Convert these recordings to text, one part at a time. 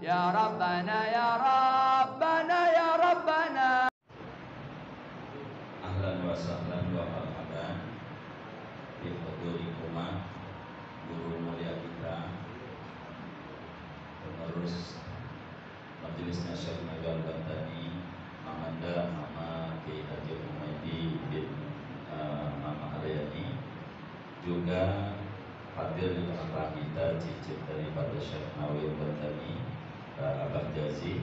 ya Rabbana ya Rabbana ya Rabbana. Ahlan wa sahlan wa marhaban bi hudurikuma guru mulia kita, penerus Majelis Syekh Nabi Al-Bantani, Mamanda Mama Kiai Haji Humaydi bin Mama Aryani, juga hadir di tengah kita cicit daripada Syekh Nabi Al-Bantani, Abah Jazi,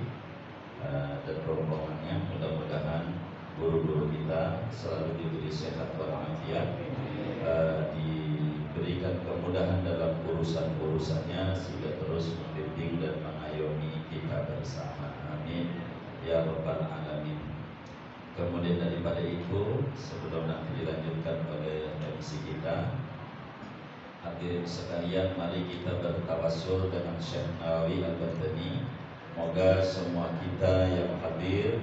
dan rombongannya. Mudah-mudahan guru-guru kita selalu diberi sehat walafiat, diberikan kemudahan dalam urusan-urusannya, sehingga terus membimbing dan mengayomi kita bersama. Amin ya rabbal alamin. Kemudian daripada itu, sebelum nanti dilanjutkan oleh MC kita, hadirin sekalian, mari kita bertawassul dengan Syekh Nawawi Al-Bantani. Moga semua kita yang hadir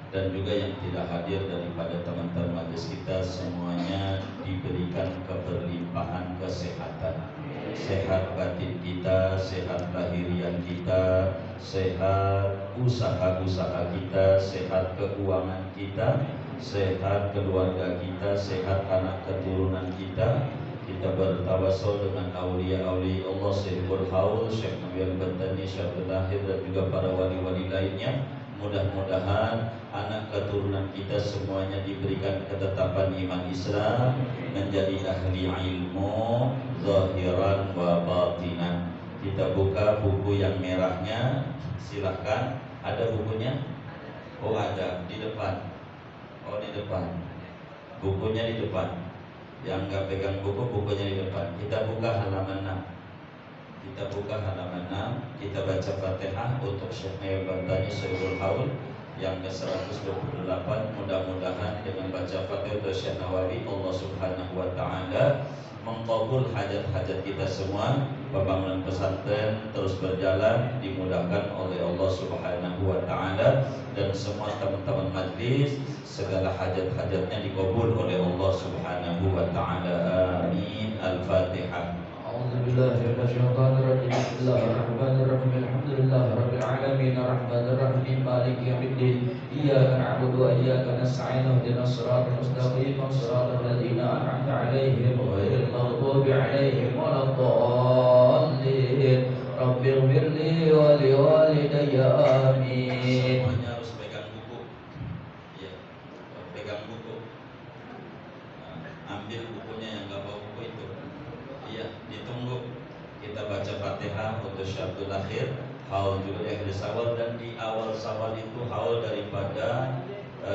dan juga yang tidak hadir daripada teman-teman majelis kita semuanya diberikan keberlimpahan kesehatan, sehat batin kita, sehat lahiriah kita, sehat usaha-usaha kita, sehat keuangan kita, sehat keluarga kita, sehat anak keturunan kita. Kita bertawassul dengan aulia-aulia Allah, Syekhul Haul, Syekh Nabi Al-Bantani, Syekh Lahir, dan juga para wali-wali lainnya. Mudah-mudahan anak keturunan kita semuanya diberikan ketetapan iman Islam, menjadi ahli ilmu zahiran wa batinan. Kita buka buku yang merahnya, silahkan. Ada bukunya? Oh ada, di depan. Oh di depan. Bukunya di depan. Yang nggak pegang buku, bukunya di depan. Kita buka halaman 6. Kita buka halaman 6. Kita baca Fatihah untuk Syekh Nabi Al-Bantani Syekhul Haul yang ke-128. Mudah-mudahan dengan baca Fatihah untuk Syekh Nawawi, Allah Subhanahu wa taala mengkabul hajat-hajat kita semua. Pembangunan pesantren terus berjalan, dimudahkan oleh Allah Subhanahu wa taala, dan semua teman-teman majlis segala hajat-hajatnya dikabul oleh Allah Subhanahu wa taala. Amin. Al-Fatihah. A'udzubillahi minasyaitonir rajim. Bismillahirrahmanirrahim. Alhamdulillahirabbil alamin arrahmanir rahim maliki yaumiddin. Iyyaka na'budu wa iyyaka nasta'in. Ihdinas siratal mustaqim. Shiratal ladzina an'amta 'alaihim ghairil maghdubi 'alaihim waladdallin. Rabbighfirli wa liwalidayya. Amin. Semuanya harus pegang buku. Ya, pegang buku. Ambil bukunya, yang nggak bawa buku itu. Iya, ditunggu. Kita baca Fatihah untuk Syekh Lahir, haul juga di akhir sawal, dan di awal sawal itu haul daripada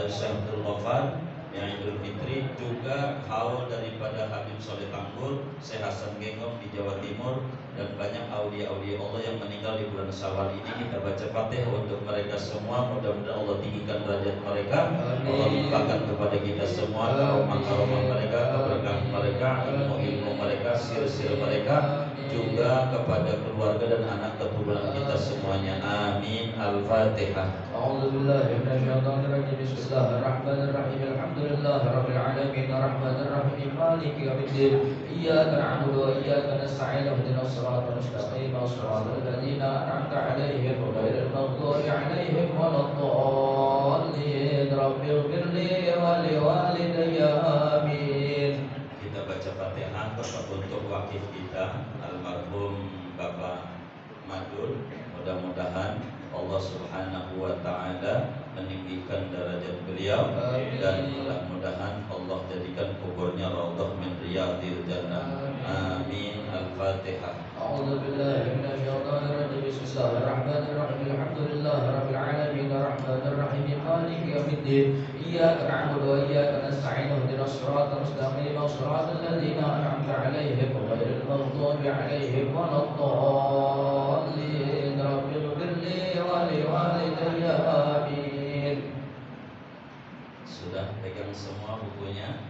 Syekh Ghafar yang Idul Fitri, juga haul daripada Habib Soleh Tanggul, Syekh Hasan Genggong di Jawa Timur, dan banyak aulia-aulia Allah yang meninggal di bulan Syawal ini. Kita baca Fatihah untuk mereka semua. Mudah-mudahan Allah tinggikan derajat mereka, Allah limpahkan kepada kita semua karomah-karomah mereka, keberkahan mereka, ilmu-ilmu mereka, sir-sir mereka, juga kepada keluarga dan anak keturunan kita semuanya. Amin. Al-Fatihah. A'udzubillahi minasyaitonir rajim. Bismillahirrahmanirrahim. Alhamdulillahirabbil alamin arrahmanir rahim maliki yaumiddin. Iyyaka na'budu wa iyyaka nasta'in. Ihdinas siratal mustaqim. Shiratal ladzina an'amta 'alaihim ghairil maghdubi 'alaihim waladdallin. Rabbighfirli wa liwalidayya. Amin. Kita baca Fatihah untuk wakif kita almarhum Bapak Madul. Mudah-mudahan Allah Subhanahu wa taala meninggikan derajat beliau, dan mudah-mudahan Allah jadikan kuburnya raudhah min riyadil jannah. Amin. Al-Fatihah. A'udzubillahi minasyaitonir rajim. Bismillahirrahmanirrahim. Alhamdulillahirabbil alamin arrahmanir rahim maliki yaumiddin. Iyyaka na'budu wa iyyaka nasta'in. Ihdinas siratal mustaqim. Shiratal ladzina an'amta 'alaihim ghairil maghdubi 'alaihim waladdallin. Rabbighfirli wa liwalidayya. Amin. Sudah pegang semua bukunya.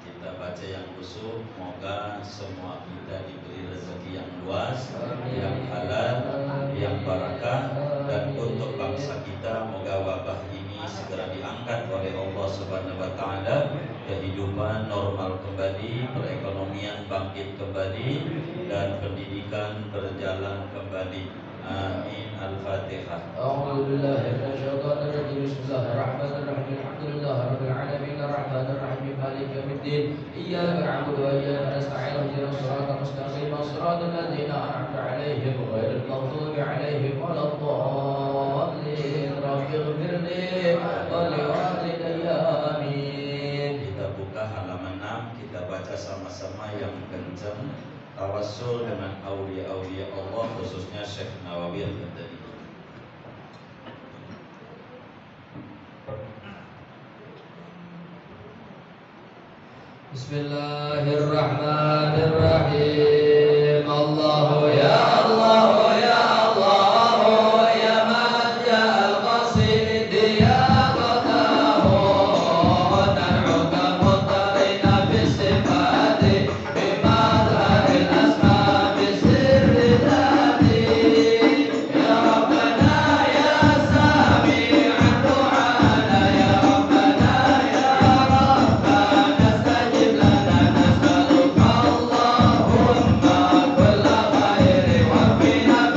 Kita baca yang khusyuk. Moga semua kita diberi rezeki yang luas, yang halal, yang barakah, dan untuk bangsa kita moga wabah ini segera diangkat oleh Allah Subhanahu wa taala, kehidupan normal kembali, perekonomian bangkit kembali, dan pendidikan berjalan kembali. Amin. Al-Fatihah. أعوذ بالله من الشيطان الرجيم بسم الله الرحمن الرحيم الحمد لله رب العالمين الرحمن الرحيم مالك يوم الدين إياك نعبد وإياك نستعين اهدنا الصراط المستقيم صراط الذين أنعمت عليهم غير المغضوب عليهم ولا الضالين رب اغفر لي ولوالدي آمين. Kita buka halaman 6, kita baca sama-sama yang kencang. Tawassul dengan aulia-aulia Allah, khususnya Syekh Nawawi Al-Ghazali. Bismillahirrahmanirrahim. Allahu ya Allah ya Allah ya man ja'al qasid ya qatahu nad'uka mutarina bisifati bimadharil asma bisirri dhati ya Rabbana ya sami'an du'ana ya Rabbana ya Rabbana stajib lana nas'aluka Allahumma kulla khairi wa fina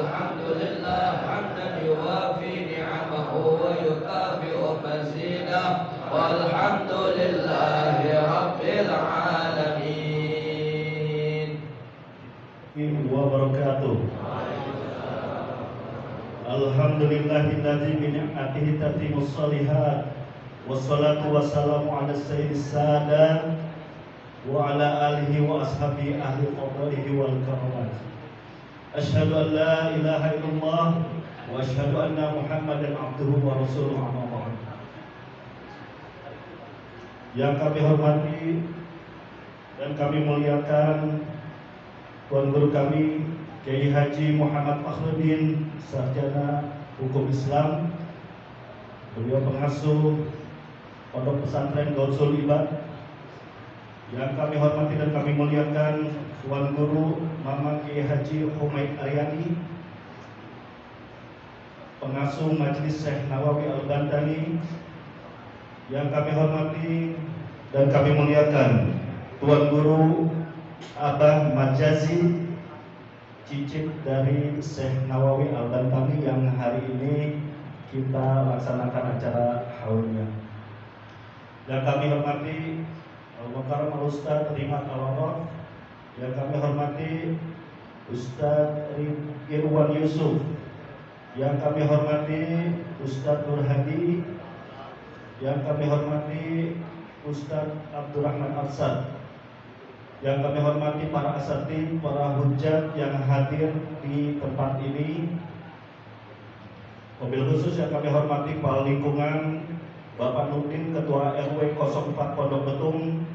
الحمد لله حمدا يوافي نعمه ويكافئ مزيده والحمد لله رب العالمين wabarakatuh. Alhamdulillahilladzi bi ni'matihi tatimmus shalihat wassalatu wassalamu ala sayyidis sadat wa ala alihi wa ashabihi ahli fadlihi wal karamat. Asyhadu an la ilaha illallah wa asyhadu anna Muhammadan abduhu wa rasuluhu amma ba'd. Yang kami hormati dan kami muliakan Tuan Guru kami Kiai Haji Muhammad Fakhruddin, sarjana hukum Islam. Beliau pengasuh Pondok Pesantren Gausul Ibad. Yang kami hormati dan kami muliakan Tuan Guru Mama Kiai Haji Humaid Aryani, pengasuh Majelis Syekh Nawawi Al-Bantani. Yang kami hormati dan kami muliakan Tuan Guru Abah Majazi, cicit dari Syekh Nawawi Al-Bantani yang hari ini kita laksanakan acara haulnya. Dan kami hormati Al-Mukarram Al-Ustadz Rimat Al-Warraf. Yang kami hormati Ustadz Irwan Yusuf. Yang kami hormati Ustadz Nur Hadi. Yang kami hormati Ustadz Abdurrahman Afsad. Yang kami hormati para asatidz, para hujjat yang hadir di tempat ini. Mobil khusus yang kami hormati kepala lingkungan Bapak Nurdin, Ketua RW 04 Pondok Betung.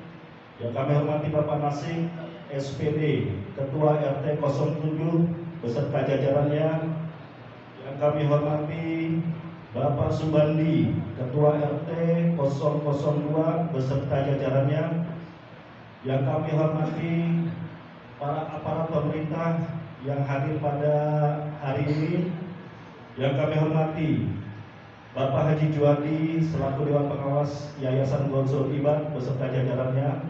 Yang kami hormati Bapak Nasib, SPD, Ketua RT 07 beserta jajarannya. Yang kami hormati Bapak Subandi, Ketua RT 002 beserta jajarannya. Yang kami hormati para aparat pemerintah yang hadir pada hari ini. Yang kami hormati Bapak Haji Juwadi selaku Dewan Pengawas Yayasan Gausul Ibad beserta jajarannya.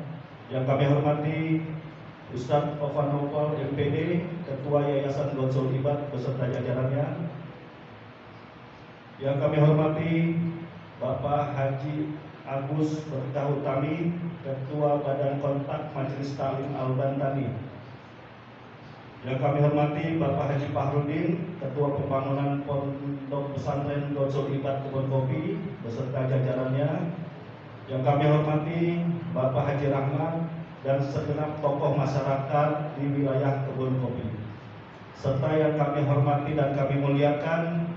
Yang kami hormati Ustadz Ovan Nopal MPD, Ketua Yayasan Gausul Ibad beserta jajarannya. Yang kami hormati Bapak Haji Agus Berkah Utami, Ketua Badan Kontak Majelis Ta'lim Al-Bantani. Yang kami hormati Bapak Haji Fakhruddin, Ketua Pembangunan Pondok Pesantren Gausul Ibad Kebon Kopi beserta jajarannya. Yang kami hormati Bapak Haji Rahmat dan segenap tokoh masyarakat di wilayah Kebon Kopi. Serta yang kami hormati dan kami muliakan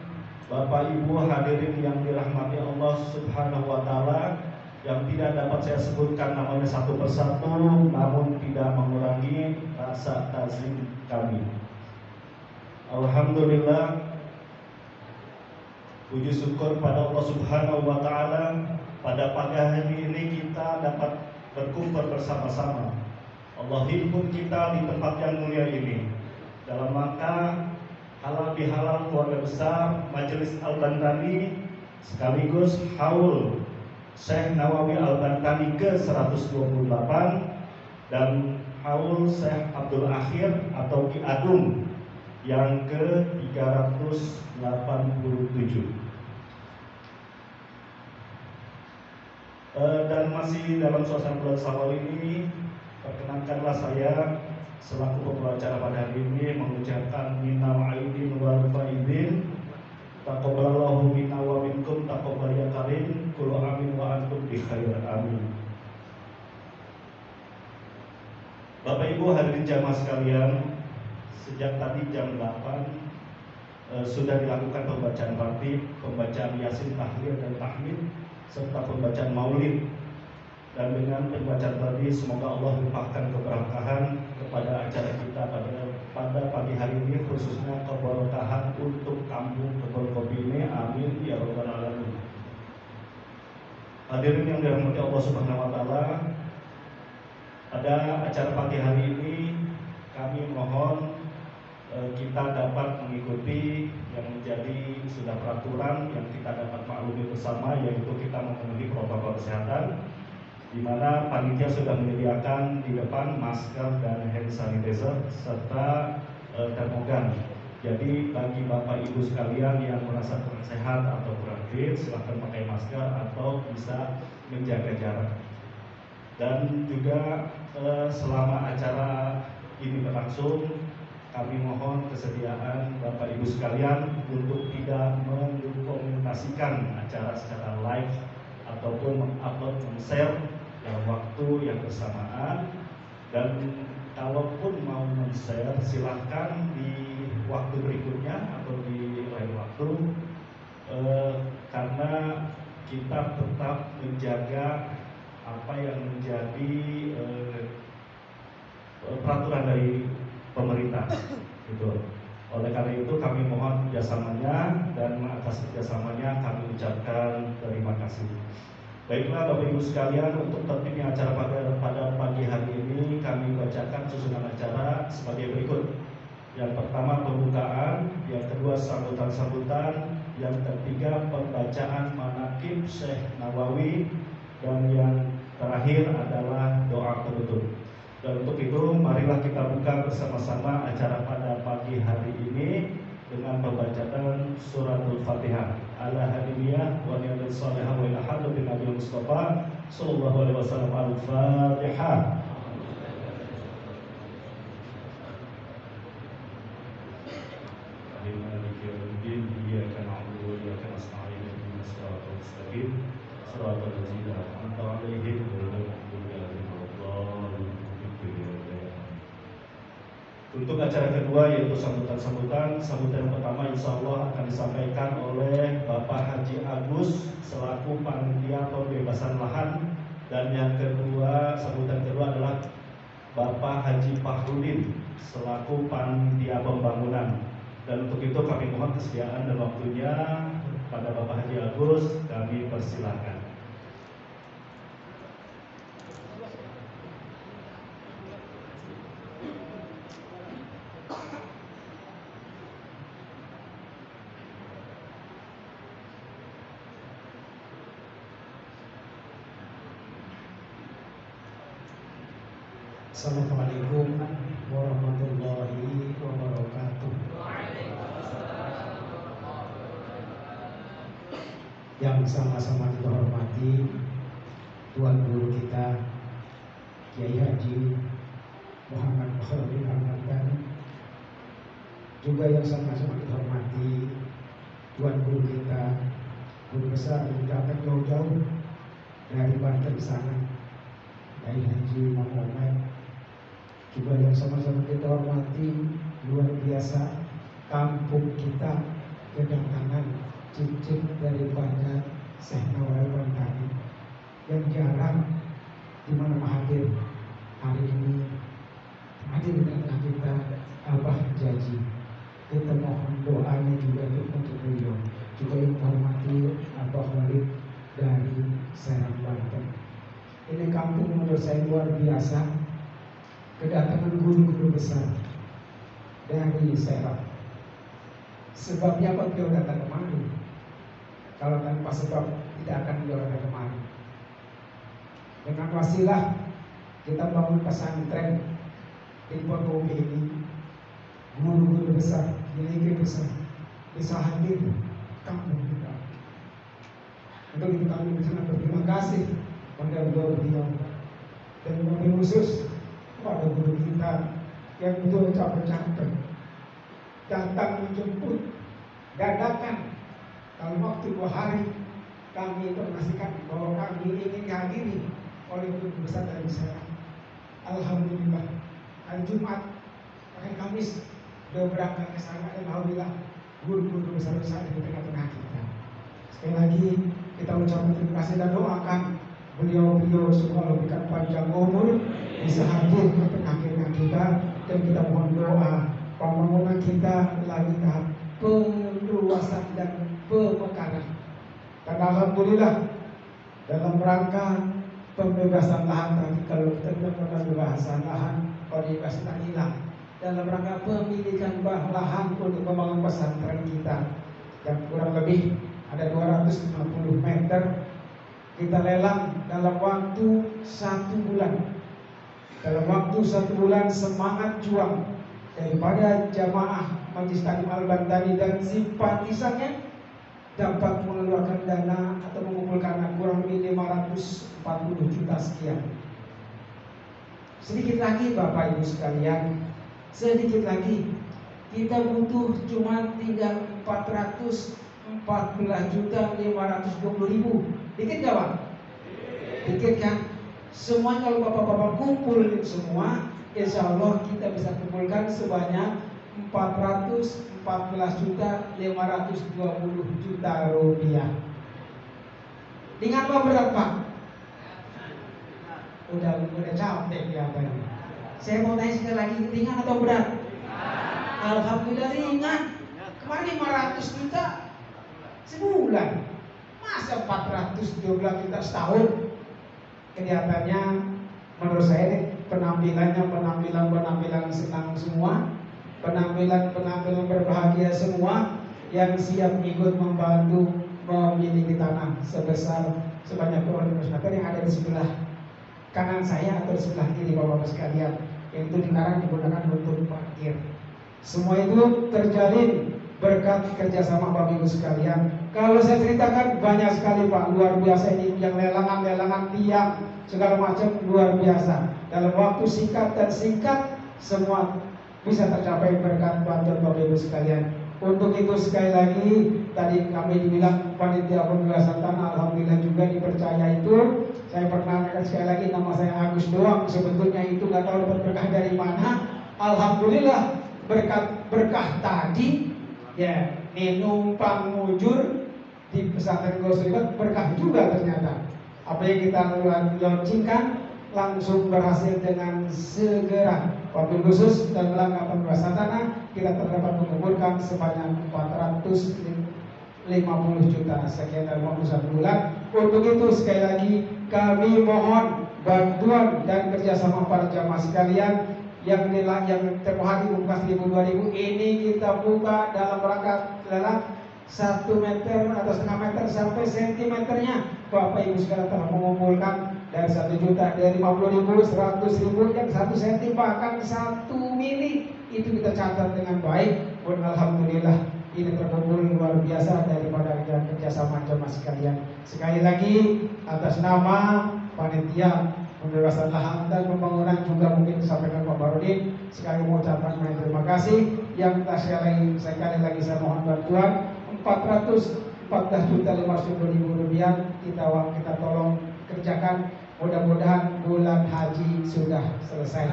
Bapak Ibu hadirin yang dirahmati Allah Subhanahu wa Ta'ala, yang tidak dapat saya sebutkan namanya satu persatu, namun tidak mengurangi rasa takzim kami. Alhamdulillah, puji syukur pada Allah Subhanahu wa Ta'ala, pada pagi hari ini kita dapat berkumpul bersama-sama. Allah himpun kita di tempat yang mulia ini dalam rangka halal bihalal keluarga besar Majelis Al-Bantani sekaligus haul Syekh Nawawi Al-Bantani ke-128 dan haul Syekh Abdul Akhir atau Ki Adung yang ke-387. Dan masih dalam suasana bulan Syawal ini, perkenankanlah saya selaku pembaca pada hari ini mengucapkan minal aidin wal faidin, taqabbalallahu minna wa minkum taqabbal ya karim, kullu amin wa antum bi khair, amin. Bapak Ibu hadirin jamaah sekalian, sejak tadi jam 8 sudah dilakukan pembacaan ratib, pembacaan yasin, tahlil dan tahmid serta pembacaan maulid. Dan dengan pembacaan tadi semoga Allah limpahkan keberkahan kepada acara kita pada pagi hari ini, khususnya keberkahan untuk kampung Kebon Kopi ini, amin ya rabbal alamin. Hadirin yang dirahmati Allah Subhanahu wa Ta'ala, pada acara pagi hari ini kami mohon kita dapat mengikuti yang menjadi sudah peraturan yang kita dapat maklumi bersama, yaitu kita memenuhi protokol kesehatan, di mana panitia sudah menyediakan di depan masker dan hand sanitizer serta termogan. Jadi bagi Bapak Ibu sekalian yang merasa kurang sehat atau kurang fit, silahkan pakai masker atau bisa menjaga jarak. Dan juga selama acara ini berlangsung, kami mohon kesediaan Bapak Ibu sekalian untuk tidak mendokumentasikan acara secara live ataupun mengupload, men-share dalam waktu yang bersamaan. Dan kalaupun mau men-share, silahkan di waktu berikutnya atau di lain waktu, karena kita tetap menjaga apa yang menjadi peraturan dari pemerintah gitu. Oleh karena itu kami mohon kerjasamanya, dan atas kerjasamanya kami ucapkan terima kasih. Baiklah Bapak Ibu sekalian, untuk tertibnya acara pada pagi hari ini kami bacakan susunan acara sebagai berikut. Yang pertama pembukaan, yang kedua sambutan-sambutan, yang ketiga pembacaan manaqib Syekh Nawawi, dan yang terakhir adalah doa penutup. Dan untuk itu marilah kita buka bersama-sama acara pada pagi hari ini dengan pembacaan suratul Fatihah. Ala hadiniyah wa niyatul salihah wa ila hadratin Nabi Mustafa sallallahu alaihi wasallam. Al-Fatihah. Maliki yaumiddin, iyyaka na'budu wa iyyaka nasta'in, ihdinas siratal mustaqim, siratal ladzina an'amta 'alaihim ghairil maghdubi 'alaihim waladdallin. Untuk acara kedua yaitu sambutan-sambutan. Sambutan yang pertama insya Allah akan disampaikan oleh Bapak Haji Agus selaku panitia pembebasan lahan, dan yang kedua, sambutan kedua adalah Bapak Haji Fahrudin selaku panitia pembangunan. Dan untuk itu kami mohon kesediaan dan waktunya pada Bapak Haji Agus, kami persilahkan. Assalamualaikum warahmatullahi wabarakatuh. Yang sama-sama kita hormati Tuan Guru kita Kiai Haji Muhammad Khalil Al-Mardani, juga yang sama-sama kita hormati Tuan Guru kita, Guru Besar yang datang jauh-jauh dari Banten sana, Kiai Haji Muhammad. Juga yang sama-sama kita hormati, luar biasa kampung kita kedatangan cicit daripada Syekh Nawawi Bantani yang jarang di mana hadir. Hari ini hadir di tengah kita Abah Jaji. Kita mohon doanya juga untuk beliau. Juga yang hormati Abah Walid dari Serang Banten. Ini kampung menurut saya luar biasa. Kedatangan guru-guru besar dari Serang. Sebabnya apa beliau datang kemari? Kalau tanpa sebab tidak akan beliau datang kemari. Dengan wasilah kita bangun pesantren di Ponorogo ini, guru-guru besar, delegasi besar bisa hadir kampung kita. Untuk itu kami sangat berterima kasih pada beliau dan mobil khusus kepada guru kita yang betul capek-capek datang menjemput dadakan dalam waktu 2 hari. Kami informasikan bahwa kami ingin dihadiri oleh guru besar dari Serang. Alhamdulillah hari Jumat, hari Kamis sudah berangkat ke sana, dan alhamdulillah guru-guru besar-besar di tengah-tengah kita. Sekali lagi kita ucapkan terima kasih dan doakan beliau semua memberikan panjang umur, bisa hadir ke tengah-tengah kita, dan kita mohon doa pembangunan kita lagi tahap perluasan dan pemekaran. Karena alhamdulillah dalam rangka pembebasan lahan tadi, kalau kita tidak pernah bebasan lahan, pembebasan tak hilang. Dalam rangka pemilikan lahan untuk membangun pesantren kita yang kurang lebih ada 250 meter, kita lelang dalam waktu 1 bulan. Dalam waktu 1 bulan semangat juang daripada jamaah Majlis Taklim Al-Bantani dan simpatisannya dapat mengeluarkan dana atau mengumpulkan kurang lebih 540 juta sekian. Sedikit lagi Bapak Ibu sekalian, sedikit lagi kita butuh cuma tinggal 414.520.000. Dikit gak Pak? Dikit kan? Semua kalau Bapak-Bapak kumpul semua, insya Allah kita bisa kumpulkan sebanyak 414.520.000 rupiah. Dengan apa berat Pak? Udah capek kelihatannya. Saya mau tanya sekali lagi, ringan atau berat? Alhamdulillah ringan. Kemarin 500 juta sebulan, masa 412 juta setahun? Kelihatannya menurut saya ini penampilan senang semua, penampilan berbahagia semua, yang siap ikut membantu memiliki tanah sebesar sebanyak 200 meter yang ada di sebelah kanan saya atau di sebelah kiri Bapak-Bapak sekalian, yang itu sekarang digunakan untuk parkir. Semua itu terjalin berkat kerjasama Bapak Ibu sekalian. Kalau saya ceritakan banyak sekali Pak, luar biasa ini, yang lelangan tiang segala macam luar biasa. Dalam waktu singkat semua bisa tercapai berkat bantuan Bapak Ibu sekalian. Untuk itu sekali lagi tadi kami dibilang panitia pembebasan tanah, alhamdulillah juga dipercaya itu. Saya perkenalkan sekali lagi, nama saya Agus doang. Sebetulnya itu nggak tahu dapat berkah dari mana. Alhamdulillah berkah tadi ya, numpang mujur di pesantren Gosribat, berkah juga ternyata. Apa yang kita launchingkan langsung berhasil dengan segera. Wabil khusus dan langkah pembebasan tanah kita terdapat mengumpulkan sebanyak 450 juta sekian dalam waktu 1 bulan. Untuk itu sekali lagi kami mohon bantuan dan kerjasama para jamaah sekalian yang tempoh hari buka 1.000-2.000 ini kita buka dalam rangka lelang 1 meter atau setengah meter sampai sentimeternya. Bapak Ibu sekalian telah mengumpulkan dari 1 juta, dari 50.000, 100.000, dan 1 senti, bahkan 1 mili. Itu kita catat dengan baik. Dan alhamdulillah ini terkumpul luar biasa daripada kerjasama jemaah sekalian. Sekali lagi atas nama panitia pembebasan lahan dan pembangunan juga mungkin disampaikan Pak Barudin, sekali mengucapkan terima kasih. Yang sekali lagi saya mohon bantuan 414.500.000 rupiah kita tolong kerjakan. Mudah-mudahan bulan haji sudah selesai.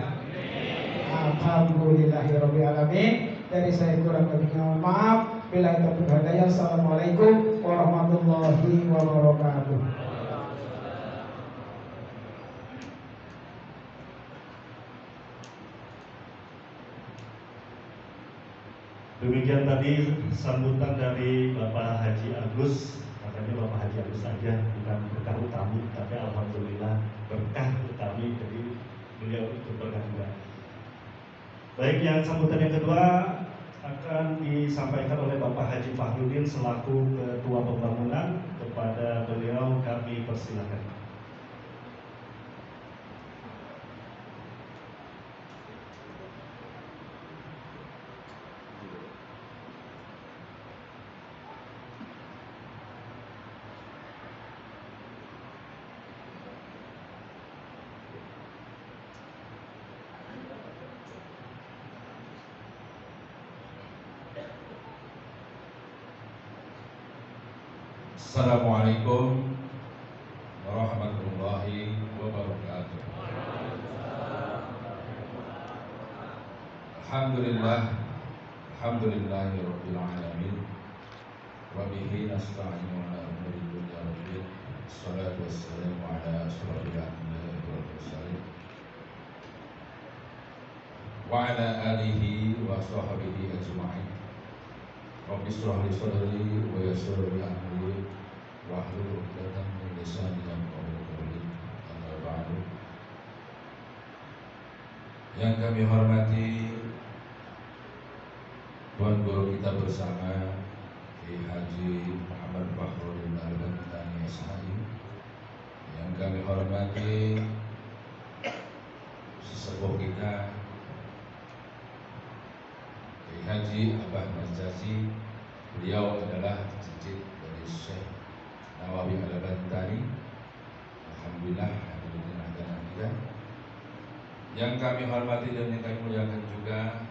Alhamdulillahirabbil alamin. Dari saya kurang lebihnya mohon maaf. Bila taufiq hidayah. Assalamualaikum warahmatullahi wabarakatuh. Demikian tadi sambutan dari Bapak Haji Agus. Katanya Bapak Haji Agus saja bukan berkah utami, tapi alhamdulillah berkah utami, jadi beliau itu berkah juga. Baik, yang sambutan yang kedua akan disampaikan oleh Bapak Haji Fahrudin selaku Ketua Pembangunan. Kepada beliau kami persilakan. Assalamualaikum warahmatullahi wabarakatuh. Alhamdulillahirabbil alamin. Wa bihi nasta'inu ala umuri dunya waddin. Wassalatu wassalamu ala asyrofil anbiya'i wal mursalin wa ala alihi wa sahbihi ajma'in. Rabbi shrah li sadri wa yassir li amri wahlul 'uqdatam min lisani yafqahu qawli. Amma ba'du. Yang kami hormati Tuan Guru kita bersama Kiai Haji Muhammad Fahrudin Al-Bantani SHI. Yang kami hormati sesepuh kita Kiai Haji Abah Haji. Beliau adalah cicit dari Syekh Nawawi Al-Bantani. Alhamdulillah hadir di tengah-tengah kita. Yang kami hormati dan yang kami muliakan juga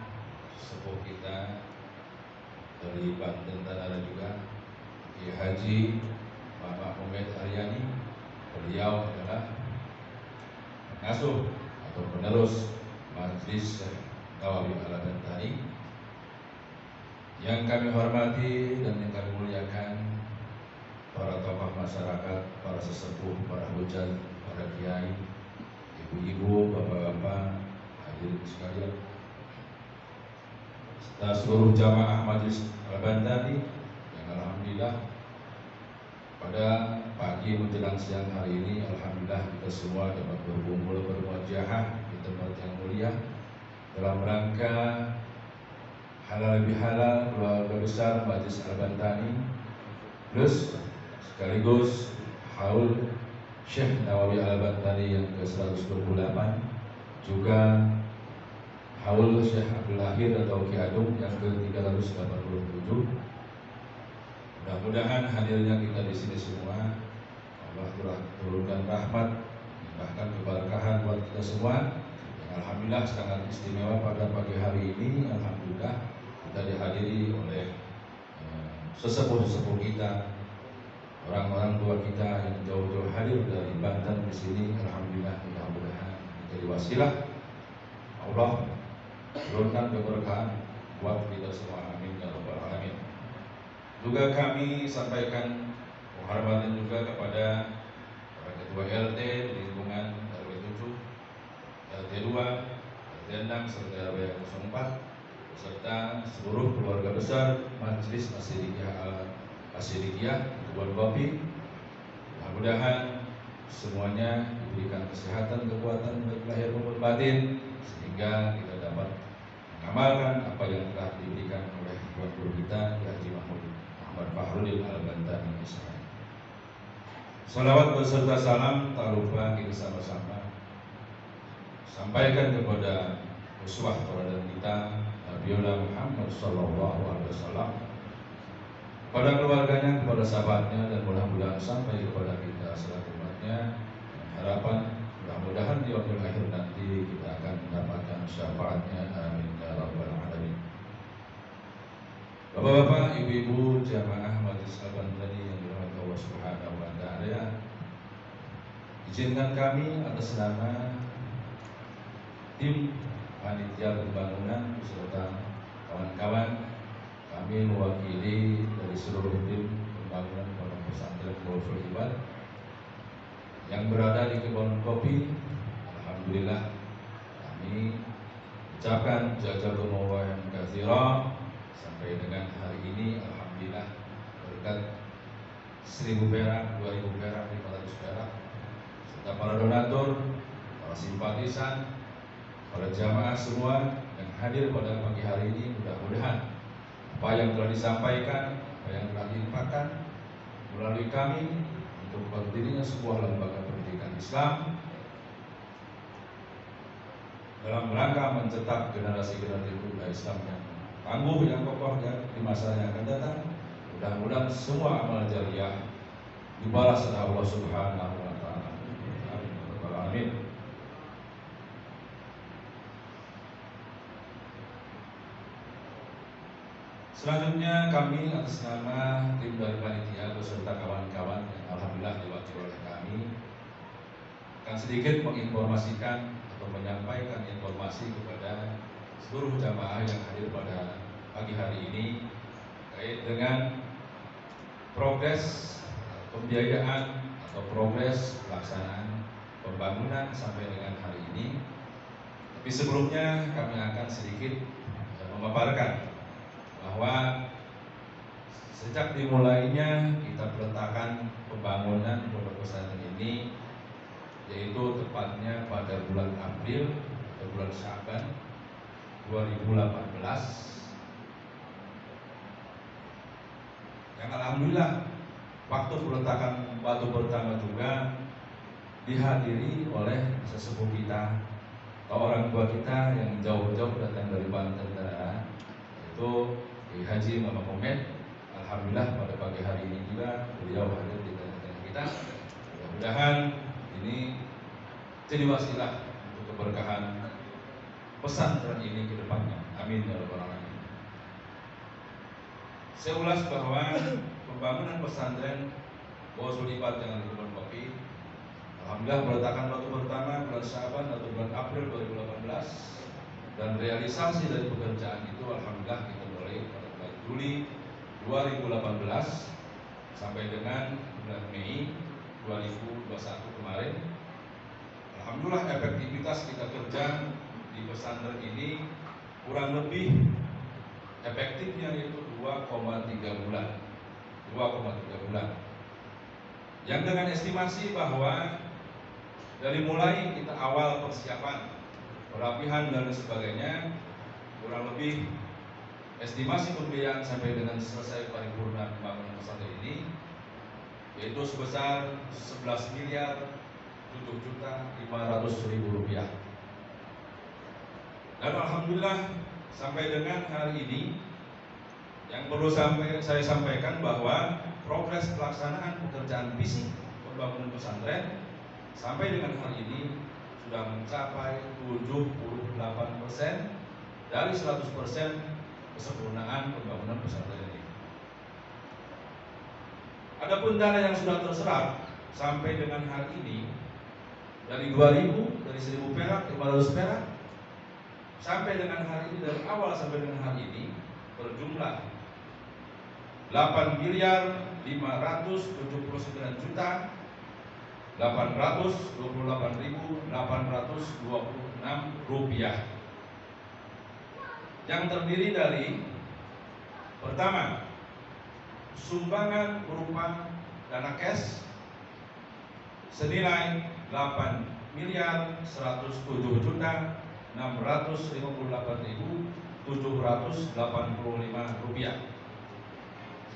sepuh kita dari Banten Tanara juga, Kiai Haji Bapak Muhammad Aryani. Beliau adalah pengasuh atau penerus Majelis Nawawi Al-Bantani. Yang kami hormati dan yang kami muliakan para tokoh masyarakat, para sesepuh, para hujat, para kiai, ibu-ibu, bapak-bapak, hadirin sekalian, serta seluruh jamaah Majelis Al-Bantani yang alhamdulillah pada pagi menjelang siang hari ini, alhamdulillah kita semua dapat berkumpul bermuajahah di tempat yang mulia dalam rangka halal bihalal keluarga besar Majelis Al-Bantani plus sekaligus haul Syekh Nawawi Al-Bantani yang ke-128, juga haul Syekh Abdul Lahir atau Ki Adung yang ke-387. Mudah-mudahan hadirnya kita di sini semua Allah telah turunkan rahmat, bahkan keberkahan buat kita semua. Yang alhamdulillah sangat istimewa pada pagi hari ini. Alhamdulillah kita dihadiri oleh sesepuh-sesepuh kita, orang-orang tua kita yang jauh-jauh hadir dari Banten di sini. Alhamdulillah, mudah-mudahan menjadi wasilah Allah turunkan keberkahan buat kita semua. Amin ya rabbal alamin. Juga kami sampaikan penghormatan juga kepada para ketua RT di lingkungan RW 7, RT 2, RT 6 serta RW 04 serta seluruh keluarga besar Majelis Asyidikiyah Kebun Kopi. Mudah-mudahan semuanya diberikan kesehatan, kekuatan baik lahir maupun batin sehingga kita dapat mengamalkan apa yang telah diberikan oleh Tuan Guru kita Haji Muhammad Fahrudin Al-Bantani. Salawat beserta salam tak lupa kita sama-sama sampaikan kepada uswah teladan kita Nabiullah Muhammad sallallahu alaihi wasallam, kepada keluarganya, kepada sahabatnya, dan mudah-mudahan sampai kepada kita selaku umatnya. Harapan mudah-mudahan di waktu akhir nanti kita akan mendapatkan syafaatnya. Amin ya rabbal alamin. Bapak-bapak, ibu-ibu, jamaah Majelis Al-Bantani yang dirahmati Allah Subhanahu wa taala, izinkan kami atas nama tim panitia pembangunan beserta kawan-kawan, kami mewakili dari seluruh tim pembangunan Pondok Pesantren Nurul Ibad yang berada di Kebun Kopi. Alhamdulillah kami ucapkan jazakumullah yang katsira sampai dengan hari ini. Alhamdulillah berkat 1000 perak, 2000 perak, 500 perak serta para donatur, para simpatisan, para jamaah semua yang hadir pada pagi hari ini, mudah-mudahan apa yang telah disampaikan, apa yang telah diinfakkan melalui kami untuk berdirinya sebuah lembaga pendidikan Islam dalam rangka mencetak generasi-generasi muda Islam yang tangguh, yang kokoh di masa yang akan datang. Mudah-mudahan semua amal jariah dibalas oleh Allah Subhanahu wa taala. Amin. Selanjutnya kami atas nama tim dari panitia beserta kawan-kawan yang alhamdulillah diwakili oleh kami akan sedikit menginformasikan atau menyampaikan informasi kepada seluruh jamaah yang hadir pada pagi hari ini terkait dengan progres pembiayaan atau progres pelaksanaan pembangunan sampai dengan hari ini. Tapi sebelumnya kami akan sedikit memaparkan bahwa sejak dimulainya kita peletakan pembangunan pondok pesantren ini, yaitu tepatnya pada bulan April atau bulan Syaban 2018, yang alhamdulillah waktu peletakan batu pertama juga dihadiri oleh sesepuh kita atau orang tua kita yang jauh-jauh datang dari Banten, yaitu Kiai Haji Muhammad Komet. Alhamdulillah pada pagi hari ini juga beliau hadir di tengah-tengah kita. Mudah-mudahan ini jadi wasilah untuk keberkahan pesantren ini ke depannya. Amin ya rabbal alamin. Saya ulas bahwa pembangunan pesantren Bawah Lipat yang di Kebun Kopi, alhamdulillah meletakkan batu pertama bulan Syaban atau bulan April 2018, dan realisasi dari pekerjaan itu alhamdulillah kita mulai pada bulan Juli 2018 sampai dengan bulan Mei 2021 kemarin. Alhamdulillah efektivitas kita kerja di pesantren ini kurang lebih efektifnya yaitu 2,3 bulan. 2,3 bulan. Yang dengan estimasi bahwa dari mulai kita awal persiapan, perapihan dan sebagainya, kurang lebih estimasi pembiayaan sampai dengan selesai paripurna pembangunan pesantren ini yaitu sebesar 11.007.500.000 rupiah. Dan alhamdulillah sampai dengan hari ini yang perlu saya sampaikan bahwa progres pelaksanaan pekerjaan fisik pembangunan pesantren sampai dengan hari ini sudah mencapai 78% dari 100% kesempurnaan pembangunan pesantren ini. Adapun dana yang sudah terserap sampai dengan hari ini dari 2.000, dari 1.000 perak, 500 perak, sampai dengan hari ini dari awal sampai dengan hari ini berjumlah 8.829.828.826 rupiah, yang terdiri dari pertama sumbangan berupa dana cash senilai 8.158.658.785 rupiah.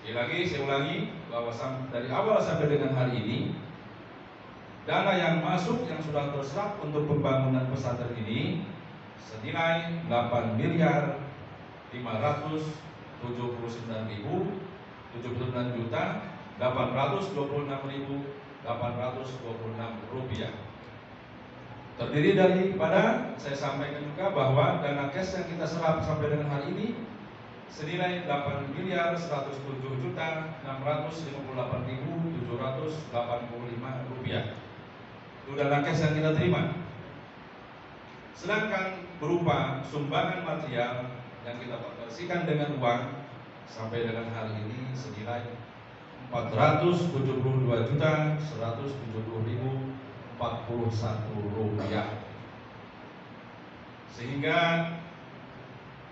Sekali lagi saya ulangi bahwa dari awal sampai dengan hari ini dana yang masuk yang sudah terserap untuk pembangunan pesantren ini senilai 8.879.826.826 rupiah. Terdiri daripada, saya sampaikan juga bahwa dana cash yang kita serap sampai dengan hari ini senilai 8.107.658.785 rupiah. Itu dana cash yang kita terima. Sedangkan berupa sumbangan material yang kita konversikan dengan uang sampai dengan hari ini senilai 422.170.041 rupiah. Sehingga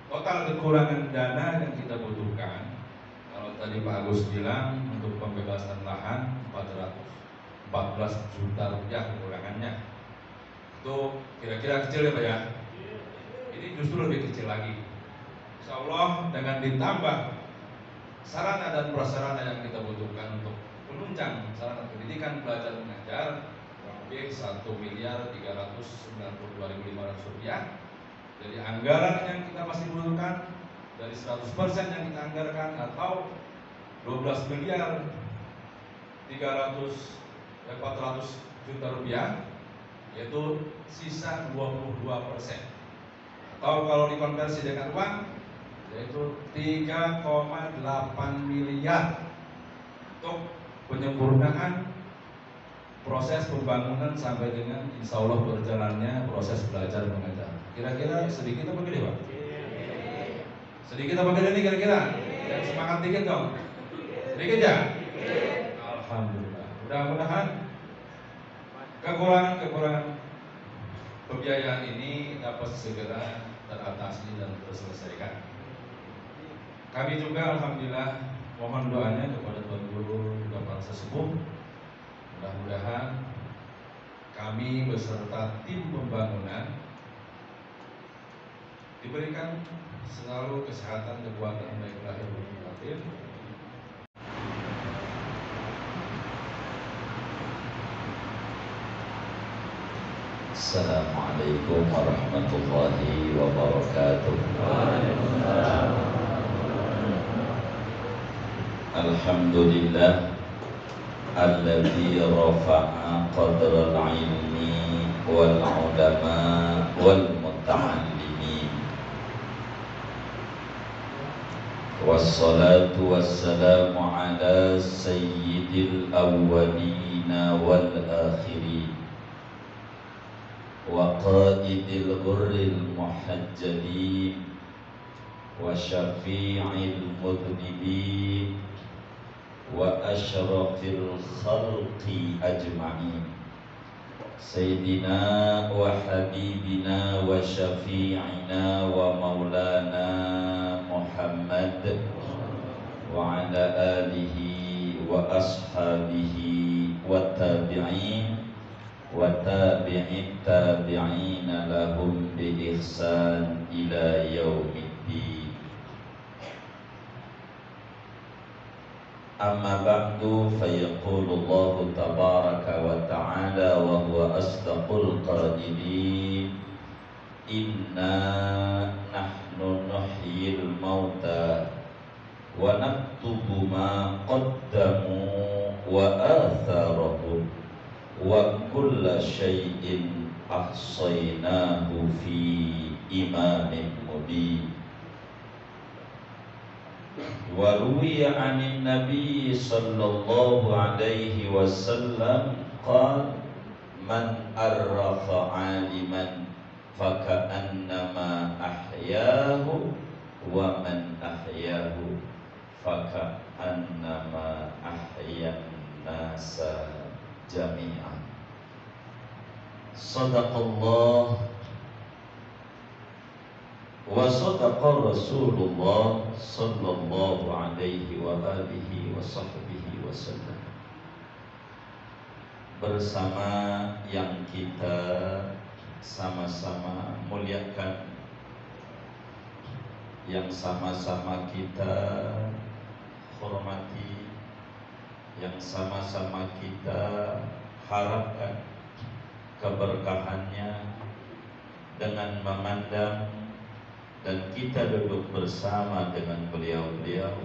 total kekurangan dana yang kita butuhkan, kalau tadi Pak Agus bilang untuk pembebasan lahan 414 juta rupiah kekurangannya, itu kira-kira kecil ya Pak ya. Ini justru lebih kecil lagi. Insya Allah dengan ditambah sarana dan prasarana yang kita butuhkan untuk menunjang sarana pendidikan belajar mengajar kurang lebih 1.392.500 rupiah. Jadi anggaran yang kita masih butuhkan dari 100% yang kita anggarkan atau 12.400 juta rupiah, yaitu sisa 22%. Atau kalau dikonversi dengan uang yaitu 3,8 miliar untuk penyempurnaan proses pembangunan sampai dengan insya Allah berjalannya proses belajar mengajar. Kira-kira sedikit apa gede Pak? Sedikit apa gede nih kira-kira? Yang semangat dikit dong. Sedikit ya? Alhamdulillah. Mudah-mudahan kekurangan pembiayaan ini dapat segera teratasi dan terselesaikan. Kami juga alhamdulillah mohon doanya kepada Tuan Guru dan para sesepuh. Mudah-mudahan kami beserta tim pembangunan diberikan selalu kesehatan, kekuatan baik lahir maupun batin. Assalamualaikum warahmatullahi wabarakatuh. Alhamdulillah alladzi rafa'a qadral ilmi wal ulama wal muta'allimin. Wassalatu wassalamu ala sayyidil awwalina wal akhirin wa qaidil ghurril muhajjalin wa syafi'il mudnibin wa asyrafil khalqi ajma'in Sayyidina wa habibina wa syafi'ina wa maulana Muhammad wa ala alihi wa ashabihi wa tabi'in wa tabi'in tabi'ina lahum bi ihsan ila yaumiddin. Amma ba'du fayaqulu Allah tabaraka wa ta'ala wa huwa asdaqul qailin inna nahnu nuhyil mauta wa naktubu ma qaddamu wa atharahum wa kulla syai'in ahsaynahu fi imamin mubin. Waruwiya anin Nabi sallallahu alaihi wasallam qala man arrafa aliman faka'annama ahyahu wa man ahyahu faka'annama ahyan nasa jami'an. Sadaqallah wa sadaqa Rasulullah sallallahu alaihi wa alihi wa sahbihi wasallam. Bersama yang kita sama-sama muliakan, yang sama-sama kita hormati, yang sama-sama kita harapkan keberkahannya dengan memandang dan kita duduk bersama dengan beliau-beliau,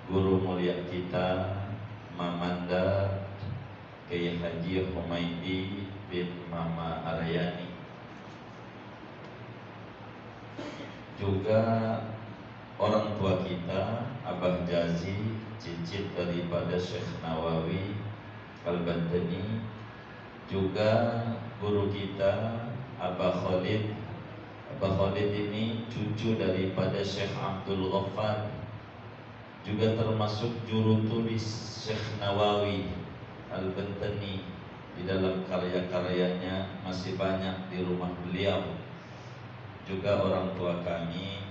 guru mulia kita Mamanda Kiai Haji Humaidi bin Mama Aryani, juga orang tua kita Abah Jazi, cicit daripada Syekh Nawawi Al-Bantani, juga guru kita Abah Khalid. Abah Khalid ini cucu daripada Syekh Abdul Ghaffar, juga termasuk juru tulis Syekh Nawawi Al-Bantani. Di dalam karya-karyanya masih banyak di rumah beliau. Juga orang tua kami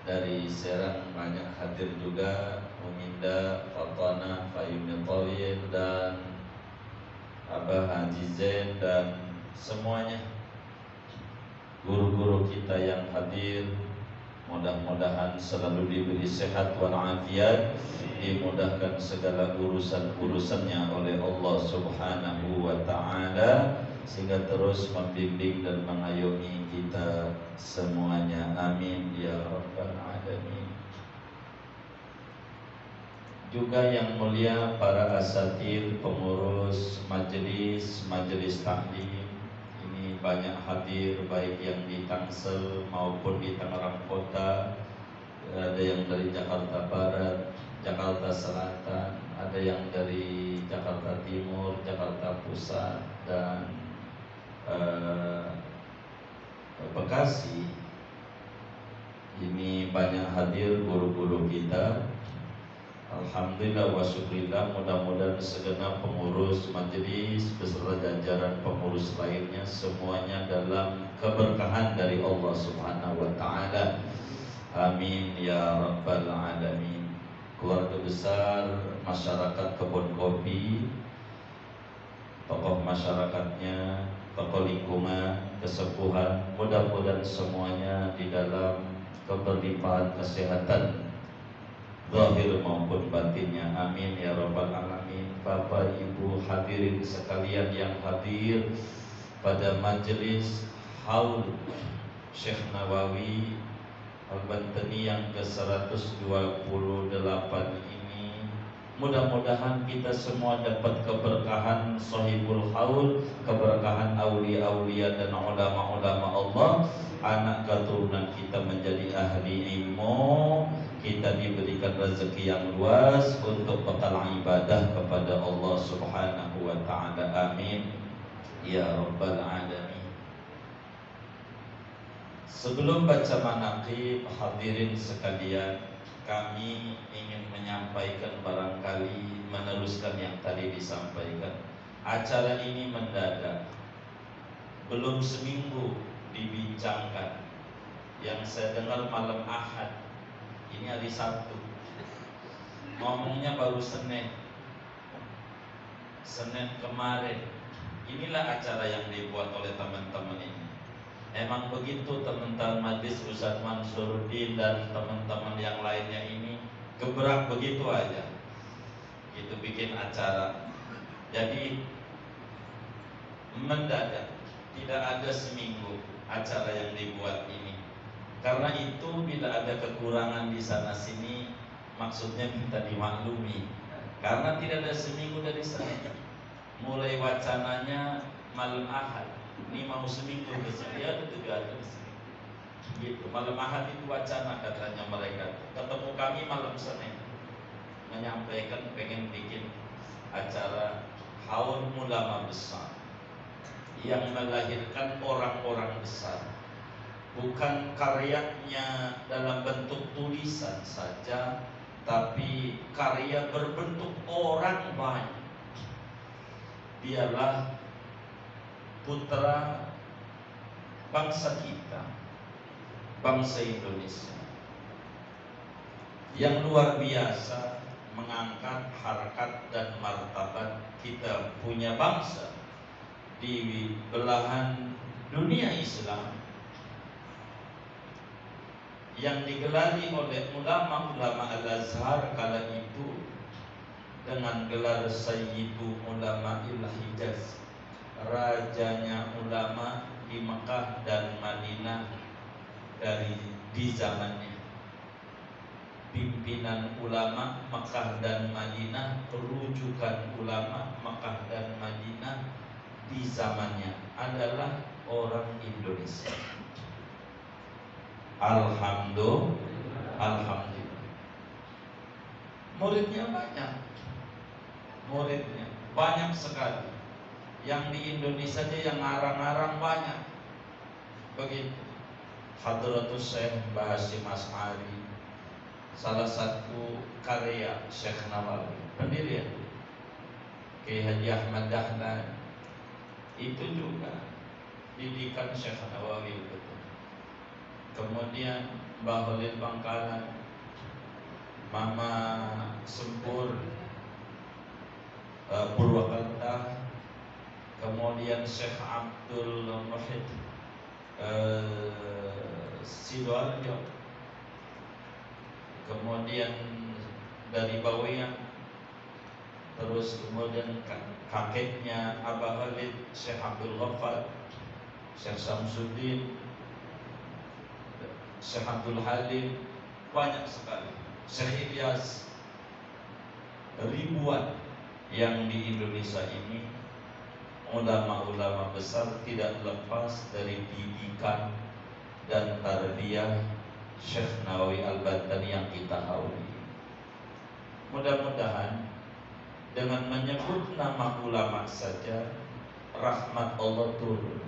dari Serang banyak hadir juga, Uminda, Fatana, Fayumi Tawil, dan Abah Haji Zain, dan semuanya guru-guru kita yang hadir. Mudah-mudahan selalu diberi sehat walafiat, dimudahkan segala urusan-urusannya oleh Allah Subhanahu wa ta'ala, sehingga terus membimbing dan mengayomi kita semuanya. Amin ya rabbal alamin. Juga yang mulia para asatidz, pengurus majelis taklim, banyak hadir, baik yang di Tangsel maupun di Tangerang Kota. Ada yang dari Jakarta Barat, Jakarta Selatan, ada yang dari Jakarta Timur, Jakarta Pusat, dan Bekasi. Ini banyak hadir guru-guru kita. Alhamdulillah wa syukurillah, mudah-mudahan segenap pengurus majelis beserta jajaran pengurus lainnya semuanya dalam keberkahan dari Allah Subhanahu wa ta'ala. Amin ya rabbal alamin. Keluarga besar masyarakat Kebun Kopi, tokoh masyarakatnya, tokoh lingkungan, kesepuhan, mudah-mudahan semuanya di dalam keberlimpahan kesehatan zahir maupun batinnya. Amin ya rabbal alamin. Bapak Ibu hadirin sekalian yang hadir pada majelis haul Syekh Nawawi Al-Bantani yang ke-128 Mudah-mudahan kita semua dapat keberkahan sahibul haul, keberkahan aulia-aulia dan ulama-ulama Allah. Anak keturunan kita menjadi ahli ilmu, kita diberikan rezeki yang luas untuk bekal ibadah kepada Allah Subhanahu wa taala. Amin ya rabbal alamin. Sebelum baca manaqib, hadirin sekalian, kami ingin menyampaikan, barangkali meneruskan yang tadi disampaikan. Acara ini mendadak, belum seminggu dibincangkan. Yang saya dengar malam Ahad, ini hari Sabtu, ngomongnya baru Senin kemarin. Inilah acara yang dibuat oleh teman-teman ini. Emang begitu teman-teman Majlis Ustaz Mansuruddin dan teman-teman yang lainnya ini gebrak begitu aja, gitu bikin acara. Jadi mendadak, tidak ada seminggu acara yang dibuat ini. Karena itu bila ada kekurangan di sana sini, maksudnya minta dimaklumi. Karena tidak ada seminggu dari sana. Mulai wacananya malam Ahad, ini mau seminggu besok, ya ada 3 hari seminggu. Gitu. Malam Ahad itu wacana katanya mereka. Ketemu kami malam Senin, menyampaikan pengen bikin acara haul ulama besar yang melahirkan orang-orang besar. Bukan karyanya dalam bentuk tulisan saja, tapi karya berbentuk orang banyak. Dialah putra bangsa kita, bangsa Indonesia, yang luar biasa mengangkat harkat dan martabat kita punya bangsa di belahan dunia Islam, yang digelari oleh ulama-ulama Al-Azhar kala itu dengan gelar Sayyidu Ulama Hijaz, rajanya ulama di Mekah dan Madinah di zamannya. Pimpinan ulama Mekah dan Madinah, rujukan ulama Mekah dan Madinah di zamannya adalah orang Indonesia. Alhamdulillah. Muridnya banyak sekali. Yang di Indonesia aja yang ngarang-ngarang banyak. Begitu. Hadratus Syekh Bahasim As'ari, salah satu karya Syekh Nawawi, pendirian Kiai Haji Ahmad Dahlan, itu juga didikan Syekh Nawawi betul. Kemudian Mbah Khalil Bangkalan, Mama Sempur, Purwakarta, kemudian Syekh Abdul Muhid Sidoarjo, kemudian dari Bawean, terus kemudian kakeknya Abah Khalid, Syekh Abdul Ghaffar, Syekh Samsuddin, Syekh Abdul Halim, banyak sekali, Syekh Ilyas, ribuan yang di Indonesia ini. Ulama-ulama besar tidak lepas dari didikan dan tarbiyah Syekh Nawawi Al-Bantani yang kita hauli. Mudah-mudahan dengan menyebut nama ulama saja rahmat Allah turun.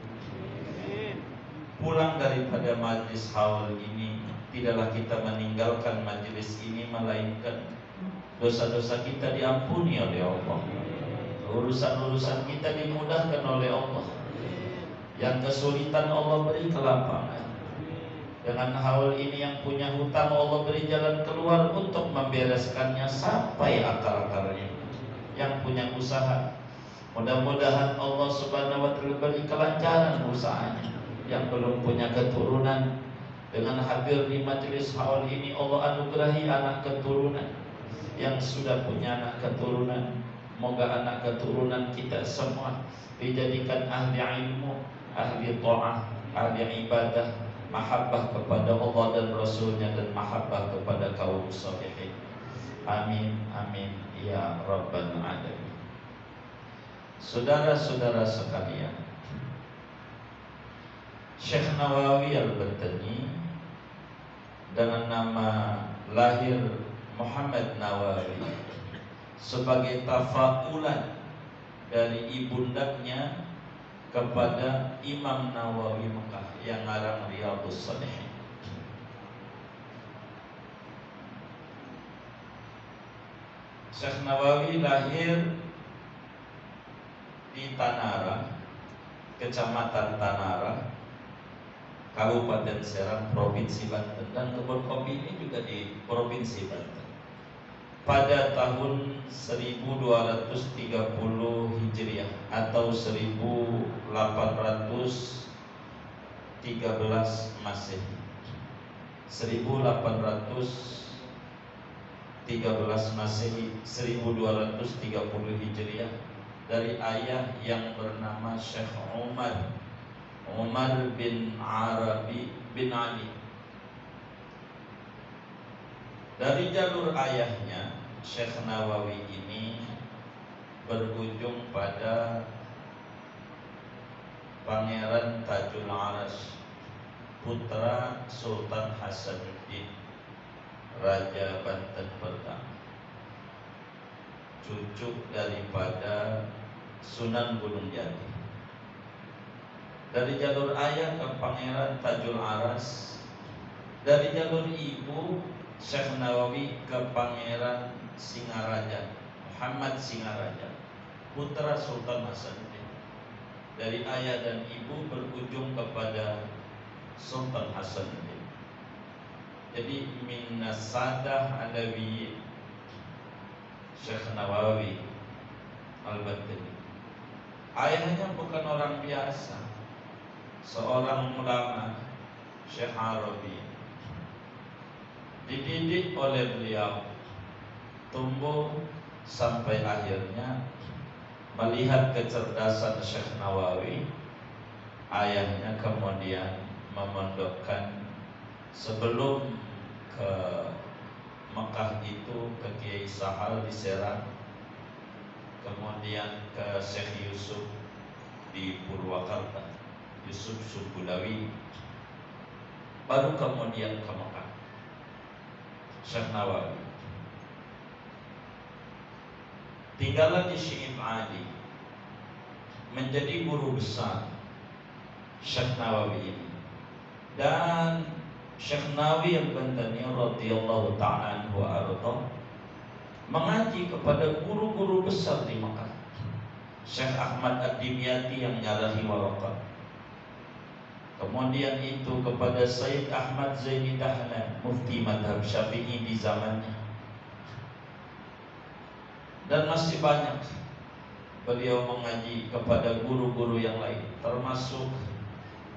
Pulang daripada majlis haul ini, tidaklah kita meninggalkan majlis ini, melainkan dosa-dosa kita diampuni oleh Allah, urusan-urusan kita dimudahkan oleh Allah, yang kesulitan Allah beri kelapangan. Dengan haul ini yang punya hutang Allah beri jalan keluar untuk membereskannya sampai akar-akarnya. Yang punya usaha, mudah-mudahan Allah Subhanahu wa taala beri kelancaran usahanya. Yang belum punya keturunan, dengan hadir di majelis haul ini Allah anugerahi anak keturunan. Yang sudah punya anak keturunan, moga anak keturunan kita semua dijadikan ahli ilmu, ahli ta'ah, ahli ibadah, mahabbah kepada Allah dan Rasulnya, dan mahabbah kepada kaum salihin. Amin, amin, ya Rabbal Alamin. Saudara-saudara sekalian, Syekh Nawawi Al-Bantani dengan nama lahir Muhammad Nawawi sebagai tafaulan dari ibundanya kepada Imam Nawawi Mekah yang ngarang Riyadhus Shalihin. Syekh Nawawi lahir di Tanara, Kecamatan Tanara, Kabupaten Serang, Provinsi Banten, dan kebun kopi ini juga di Provinsi Banten. Pada tahun 1230 Hijriah atau 1813 Masehi. 1813 Masehi, 1230 Hijriah, dari ayah yang bernama Syekh Umar bin Arabi bin Ali. Dari jalur ayahnya, Syekh Nawawi ini berujung pada Pangeran Tajul Aras, putra Sultan Hasanuddin, Raja Banten pertama, cucu daripada Sunan Gunung Jati. Dari jalur ayah ke Pangeran Tajul Aras, dari jalur ibu Syekh Nawawi ke Pangeran Singaraja, Muhammad Singaraja, putra Sultan Hasanuddin. Dari ayah dan ibu berujung kepada Sultan Hasanuddin. Jadi minas sadah alawi Syekh Nawawi Al-Bantani. Ayahnya bukan orang biasa, seorang ulama, Syekh Arabi. Dididik oleh beliau, tumbuh sampai akhirnya melihat kecerdasan Syekh Nawawi. Ayahnya kemudian memondokkan sebelum ke Mekah itu ke Kiai Sahal di Serang, kemudian ke Syekh Yusuf di Purwakarta, Yusuf Subulawi, baru kemudian ke Mekah. Syekh Nawawi tinggallah di Syi'ib Ali, menjadi guru besar Syekh Nawawi ini. Dan Syekh Nawawi Al-Bantani radhiyallahu ta'ala anhu arda mengaji kepada guru-guru besar di Mekah. Syekh Ahmad Ad-Dimyati yang nyarahi Waraqah, kemudian itu kepada Sayyid Ahmad Zaini Dahlan, mufti madhab Syafi'i di zamannya. Dan masih banyak beliau mengaji kepada guru-guru yang lain, termasuk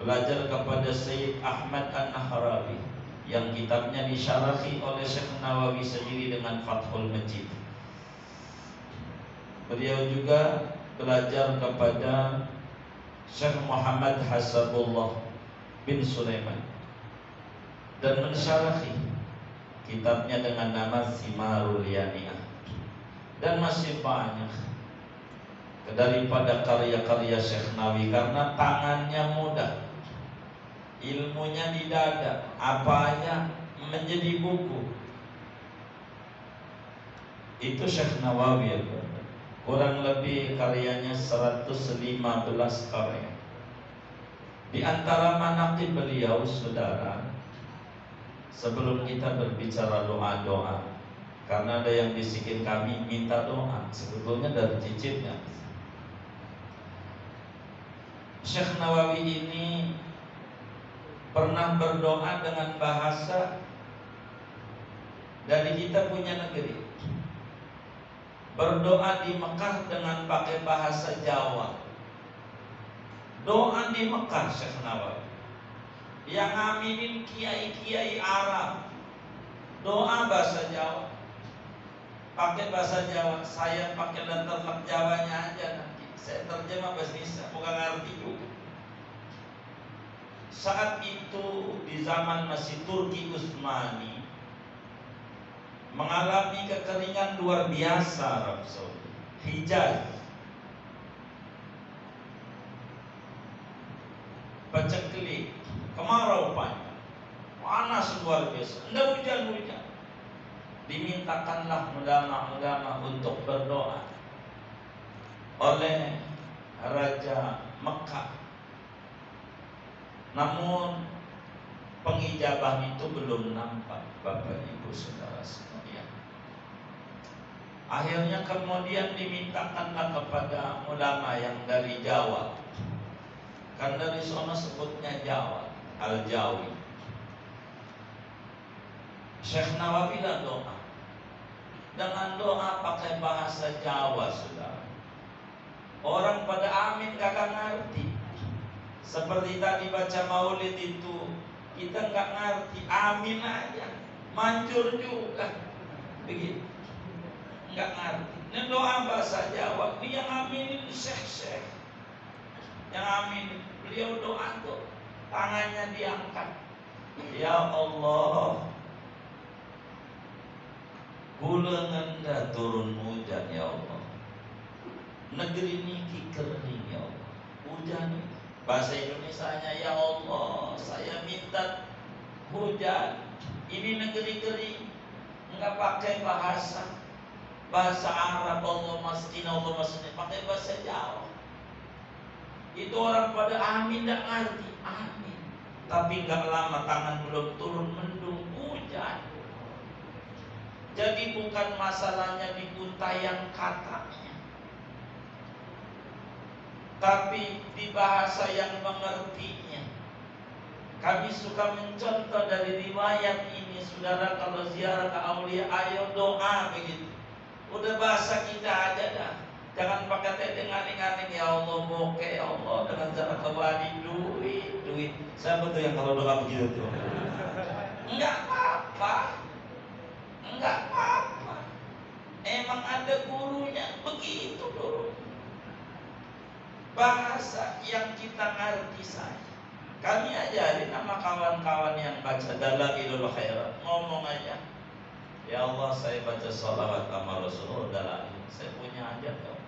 belajar kepada Sayyid Ahmad An-Nahrawi yang kitabnya disyarahi oleh Syekh Nawawi sendiri dengan Fathul Majid. Beliau juga belajar kepada Syekh Muhammad Hasabullah bin Sulaiman dan mensyarahi kitabnya dengan nama Thimarul Yani'ah. Dan masih banyak daripada karya-karya Syekh Nawawi, karena tangannya mudah, ilmunya di dada, apanya menjadi buku. Itu Syekh Nawawi ya, kurang lebih karyanya 115 karya. Di antara manaqib beliau, saudara, sebelum kita berbicara doa-doa, karena ada yang bisikin kami minta doa, sebetulnya dari cicitnya. Syekh Nawawi ini pernah berdoa dengan bahasa dari kita punya negeri. Berdoa di Mekah dengan pakai bahasa Jawa. Doa di Mekah Syekh Nawawi. Yang aminin kiai-kiai Arab. Doa bahasa Jawa. Pakai bahasa Jawa. Saya pakai letterlek Jawanya aja nanti. Saya terjemah bahasa Indonesia, bukan ngerti juga. Saat itu di zaman masih Turki Utsmani, mengalami kekeringan luar biasa Arab Saudi. Hijaz, paceklik, kemarau panjang, panas luar biasa, tidak hujan-hujan. Dimintakanlah ulama-ulama untuk berdoa oleh Raja Mekah. Namun pengijabah itu belum nampak, Bapak Ibu Saudara sekalian. Akhirnya kemudian dimintakanlah kepada ulama yang dari Jawa. Kan dari sana sebutnya Jawa, Al-Jawi. Syekh Nawawi lah doa. Dengan doa pakai bahasa Jawa, saudara. Orang pada amin kakak ngerti. Seperti tadi baca maulid itu, kita nggak ngerti, amin aja, manjur juga, begitu, nggak ngerti. Ini doa bahasa Jawa, ini yang amin ini syekh, yang amin, beliau doa tuh, tangannya diangkat, ya Allah, kula ngenda turun hujan ya Allah, negeri ini kering ya Allah, hujan. Bahasa Indonesianya, ya Allah, saya minta hujan. Ini negeri kering, enggak pakai bahasa Arab, Allah maskin, Allah maskin, pakai bahasa Jawa. Itu orang pada amin, enggak ngerti, amin. Tapi enggak lama tangan belum turun, mendung, hujan. Jadi bukan masalahnya di Kuntayang katanya, tapi di bahasa yang mengertinya. Kami suka mencontoh dari riwayat ini, saudara, kalau ziarah ke aulia, ayo doa begitu. Udah bahasa kita aja dah. Jangan pakai dengar-dengarin, ya Allah bokeh, ya Allah dengan cara kembali duit. Saya betul yang kalau doa begitu tuh. Enggak apa-apa. Emang ada gurunya begitu dulu. Bahasa yang kita ngerti saja. Kami ajarin sama kawan-kawan yang baca Dalailul Khairat, ngomong aja, ya Allah saya baca sholawat sama Rasulullah Dalail, saya punya aja kok.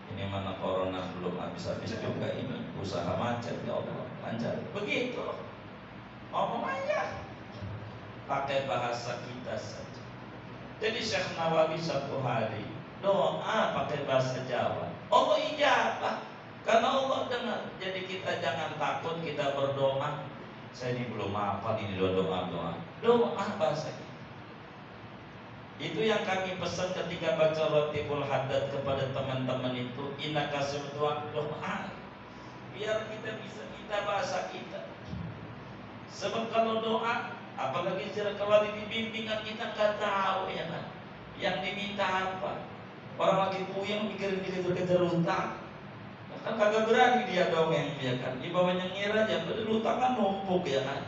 Ini mana corona belum habis-habis juga ini, usaha macet ya Allah, lancar. Begitu, ngomong aja, pakai bahasa kita saja. Jadi Syekh Nawawi satu hari doa pakai bahasa Jawa, Allah ijabah karena Allah dengar. Jadi kita jangan takut kita berdoa. Saya ini belum hafal ini doa bahasa kita. Itu yang kami pesan ketika baca Latiful Haddad kepada teman-teman itu, innaka doa, biar kita bisa minta bahasa kita. Sebab kalau doa, apalagi kalau dibimbingan kita nggak tahu ya kan, yang diminta apa. Orang lagi puyeng mikirin dikejar-kejar utang, kan kagak berani dia dongeng ya kan, di bawahnya ngira aja, utang kan numpuk ya kan.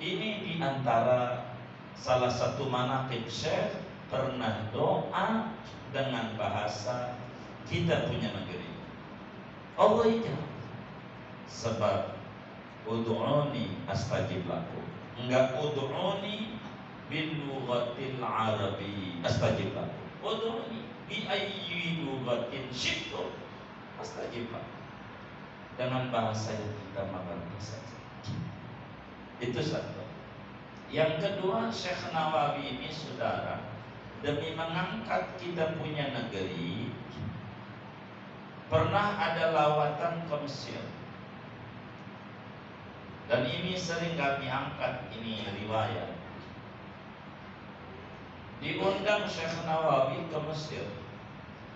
Ini diantara salah satu manaqib Syekh, pernah doa dengan bahasa kita punya negeri. Allah ijabah. Sebab ud'uni astajib lakum, enggak ud'uni bil lughatil arabi astajib lakum, ud'uni bi ayyi lughatin syi'tum astajib lakum, dengan bahasa yang kita mengerti saja. Itu satu. Yang kedua, Syekh Nawawi ini saudara, demi mengangkat kita punya negeri, pernah ada lawatan ke Mesir. Dan ini sering kami angkat, ini riwayat. Diundang Syekh Nawawi ke Mesir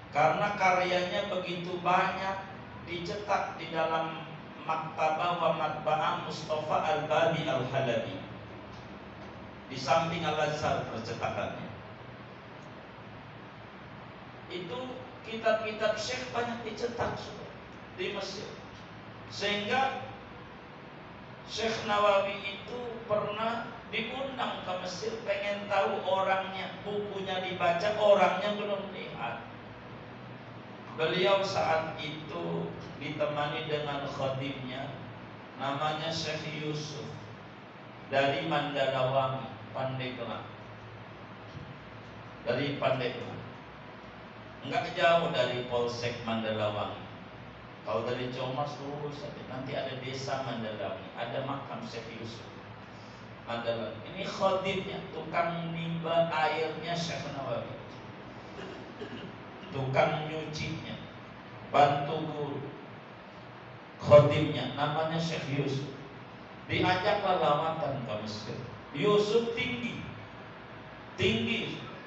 karena karyanya begitu banyak dicetak di dalam maktabah wa matba'ah Mustafa Al-Bali Al-Halabi, di samping Al-Azhar percetakannya. Itu kitab-kitab Syekh banyak dicetak di Mesir, sehingga Syekh Nawawi itu pernah diundang ke Mesir, pengen tahu orangnya, bukunya dibaca, orangnya belum lihat. Beliau saat itu ditemani dengan khadimnya, namanya Syekh Yusuf dari Mandalawangi. Pandeglang. Dari Pandeglang. Enggak jauh dari Polsek Mandalawangi. Kalau dari Comas lurus saja, nanti ada desa Mandalawangi, ada makam Syekh Yusuf Mandalawangi. Ini khodimnya, tukang nimba airnya Syekh Nawawi, tukang nyucinya, bantu guru. Khodimnya namanya Syekh Yusuf. Diajaklah lawatan ke Mesir. Yusuf tinggi,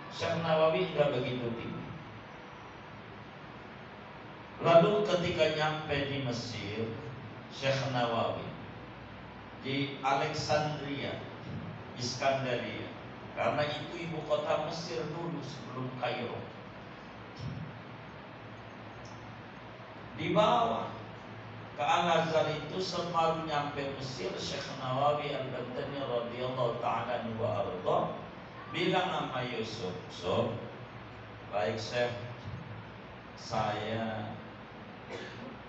Syekh Nawawi enggak begitu tinggi. Lalu ketika nyampe di Mesir, Syekh Nawawi di Alexandria, Iskandaria, karena itu ibu kota Mesir dulu sebelum Kairo. Dibawa ke Al-Azhar itu semalu nyampe Mesir, Syekh Nawawi Al-Bantani radhiyallahu ta'ala anhu wa arda bilang sama Yusuf, "So, baik Syekh, saya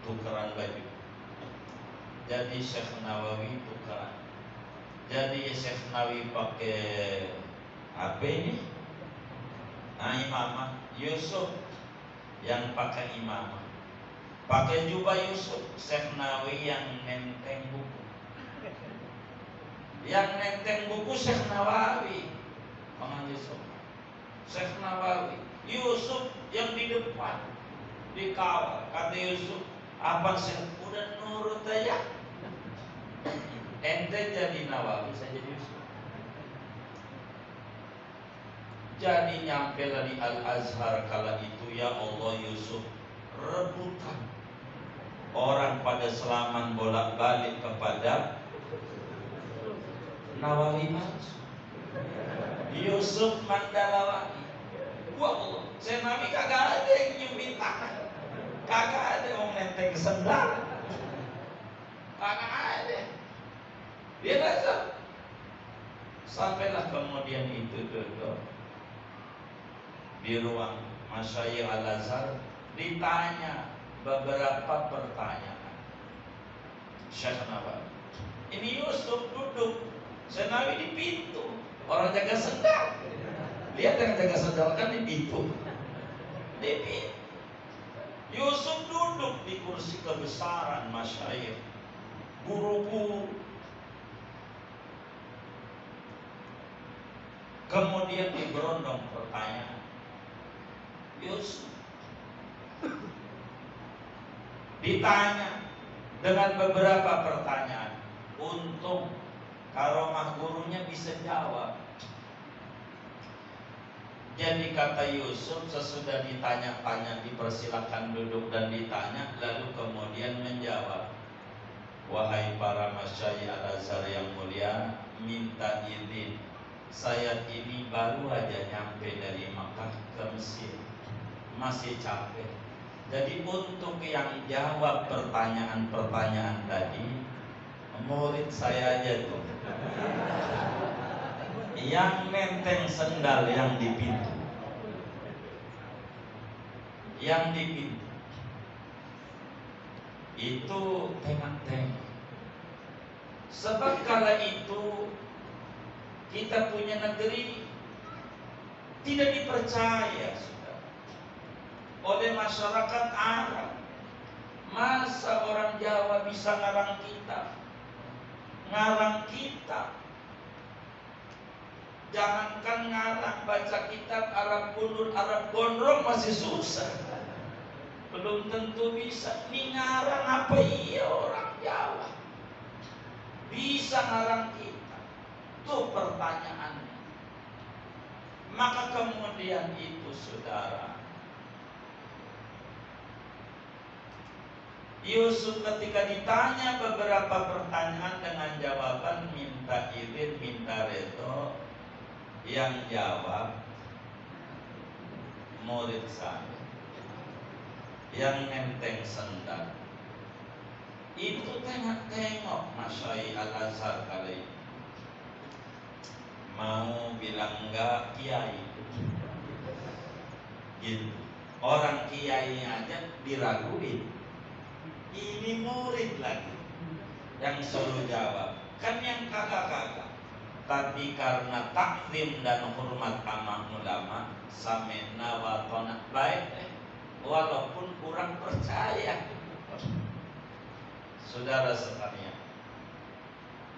tukeran baju." Jadi Syekh Nawawi tukeran. Jadi Syekh Nawawi pakai apa ini? Imamah. Yusuf yang pakai imamah. Pakai jubah Yusuf. Syekh Nawawi yang nenteng buku. Yang nenteng buku Syekh Nawawi. Mangan Yusuf. Syekh Nawawi. Yusuf yang di depan, dikawal. Kata Yusuf, "Apa Syekh udah nurut aja? Ente jadi Nawawi, saya jadi Yusuf." Jadi nyampe di Al-Azhar kala itu, ya Allah, Yusuf rebutan. Orang pada selaman bolak-balik kepada Nawawi Mas. Yusuf Mandalawangi. Wah Allah, saya Nabi kagak ada yang nyumin tangan, kagak ada yang nenteng sendal, kagak ada. Dia rasa. Sampailah kemudian itu duduk di ruang Masyayikh Al-Azhar, ditanya beberapa pertanyaan. Syekh Nawawi. Ini Yusuf duduk, Syekh Nawawi di pintu. Orang jaga sendal. Lihat yang jaga sendal kan di pintu. Di pintu. Yusuf duduk di kursi kebesaran masyayikh, guru-guru. Kemudian diberondong pertanyaan. Yusuf ditanya dengan beberapa pertanyaan. Untung karomah gurunya bisa jawab. Jadi kata Yusuf, sesudah ditanya-tanya, dipersilakan duduk dan ditanya, lalu kemudian menjawab, "Wahai para masyayikh Al-Azhar yang mulia, minta izin, saya ini baru aja nyampe dari Makkah ke Mesir, masih capek. Jadi untuk yang jawab pertanyaan-pertanyaan tadi, murid saya aja tuh, yang nenteng sendal yang di pintu, itu tengah-tengah. Sebab kala itu kita punya negeri tidak dipercaya sudah oleh masyarakat Arab. Masa orang Jawa bisa ngarang kitab? Jangankan ngarang, baca kitab Arab Gundul, Arab Gondrong masih susah. Belum tentu bisa. Ini ngarang apa iya orang Jawa bisa ngarang kitab? Itu pertanyaannya. Maka kemudian itu saudara, Yusuf ketika ditanya beberapa pertanyaan dengan jawaban minta izin, minta redo, yang jawab murid saya yang nenteng sendal. Itu tengok Masyayikh Al-Azhar kali ini. Mau bilang enggak kiai gitu. Orang kiai aja diraguin, ini murid lagi yang suruh jawab. Kan yang kakak-kakak tapi karena takzim dan hormat sama ulama, sami'na wa ata'na, baik walaupun kurang percaya. Saudara sekalian,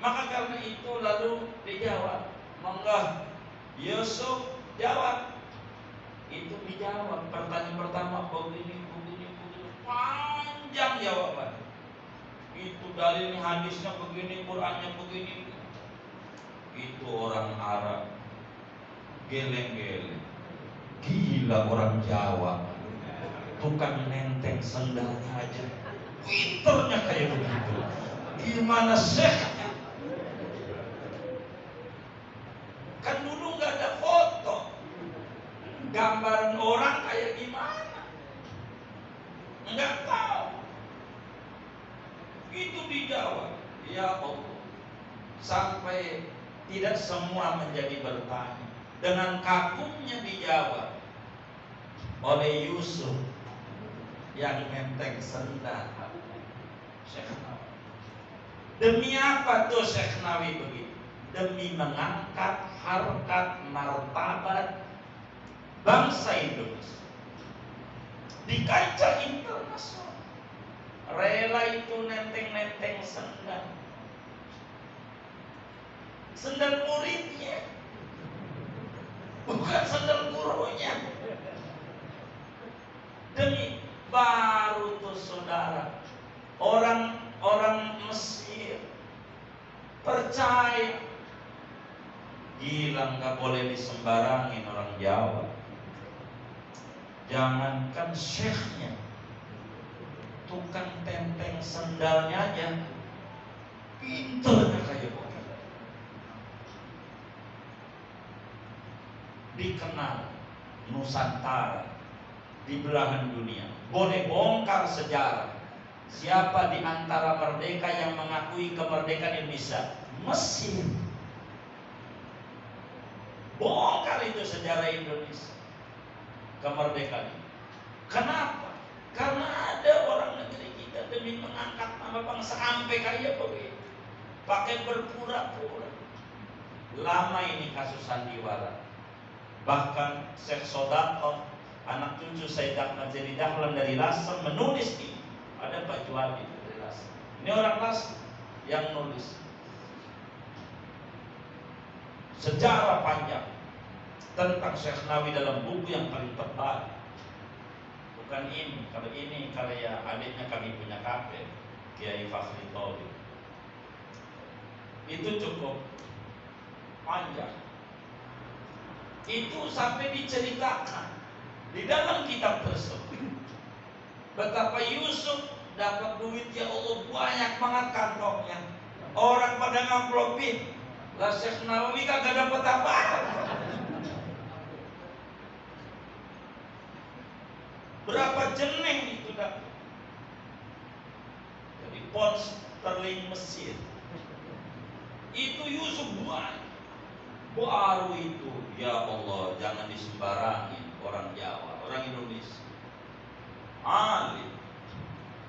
maka karena itu lalu dijawab, monggo Yusuf jawab. Itu dijawab, pertanyaan pertama begini, panjang jawaban. Itu dalilnya, hadisnya begini, Qur'annya begini. Itu orang Arab geleng-geleng. Gila orang Jawa, tukang nenteng sendalnya aja pinternya kayak begitu. Gimana syekhnya? Kan dulu nggak ada foto, gambaran orang kayak gimana, nggak tahu. Itu dijawab, ya Allah, sampai tidak semua menjadi bertanya. Dengan kagumnya dijawab oleh Yusuf yang menteng sendal. Syekh Nawawi. Demi apa tuh Syekh Nawawi begitu? Demi mengangkat harkat martabat bangsa Indonesia di kancah internasional. Rela itu nenteng-nenteng sendal. Sendal muridnya, bukan sendal gurunya. Demi baru tuh saudara, orang Mesir percaya. Gila, nggak boleh disembarangin orang Jawa. Jangankan syekhnya, tukang tenteng sendalnya aja pinternya kayak begitu. Dikenal Nusantara di belahan dunia. Boleh bongkar sejarah. Siapa di antara merdeka yang mengakui kemerdekaan Indonesia? Mesir. Bongkar itu sejarah Indonesia kemerdekaan. Kenapa? Karena ada orang negeri kita demi mengangkat nama bangsa sampai kayak begitu, pakai berpura-pura. Lama ini kasus sandiwara. Bahkan Syekh Sodakoh, anak cucu Said Ahmad Jadi Dahlan dari Lasem, menulis ini. Ada Pak Juwadi dari Lasem. Ini orang Lasem yang nulis sejarah panjang tentang Syekh Nawawi dalam buku yang paling tebal. Bukan ini, kalau ini karya adiknya kami punya kafe, Kiai Fakhri Tauhid. Itu cukup panjang. Itu sampai diceritakan di dalam kitab tersebut betapa Yusuf dapat duit, ya Allah, banyak banget kantongnya. Orang pada ngamplopin, lah Syekh Nawawi kagak dapat apa-apa. Berapa jeneng itu dapat? Jadi pound sterling Mesir itu Yusuf buat. Baru itu, ya Allah, jangan disembarangin orang Jawa, orang Indonesia. Alim,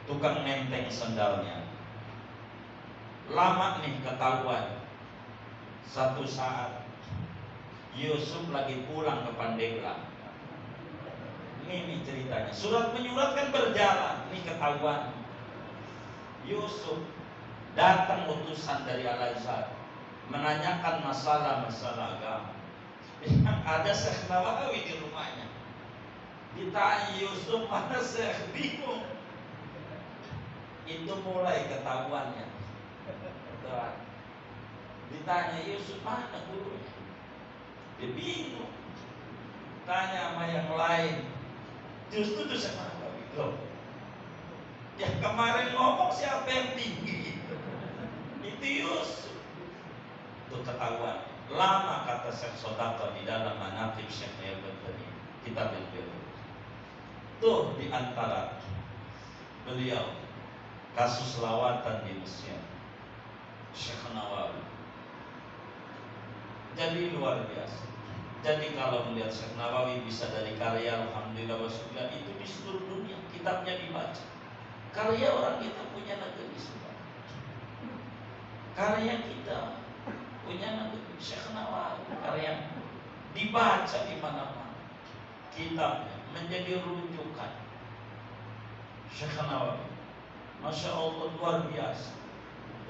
tukang nenteng sendalnya. Lama nih ketahuan. Satu saat Yusuf lagi pulang ke Pandeglang. Ini ceritanya. Surat menyurat kan berjalan. Ini ketahuan. Yusuf datang utusan dari Al-Azhar menanyakan masalah-masalah agama. Yang ada Syekh Nawawi di rumahnya. Ditanya Yusuf, mana Syekh? Bingung. Itu mulai ketahuannya. Ditanya Yusuf, mana gurunya? Dia bingung. Tanya sama yang lain. Justru itu Syekh Nawawi. Loh, yang kemarin ngomong siapa yang tinggi? Itu Yusuf. Itu ketahuan. Lama kata Syekh Sodakoh di dalam Manaqib Syekh Nawawi tadi. Kitab beliau. Tuh di antara beliau kasus lawatan di Mesir, Syekh Nawawi. Jadi luar biasa. Jadi kalau melihat Syekh Nawawi bisa dari karya, alhamdulillah wasyukur, itu di seluruh dunia kitabnya dibaca. Karya orang kita punya negeri sudah. Karya kita punya Syekh Nawawi, karya dibaca di mana-mana, kitabnya menjadi rujukan. Syekh Nawawi, Masya Allah, luar biasa.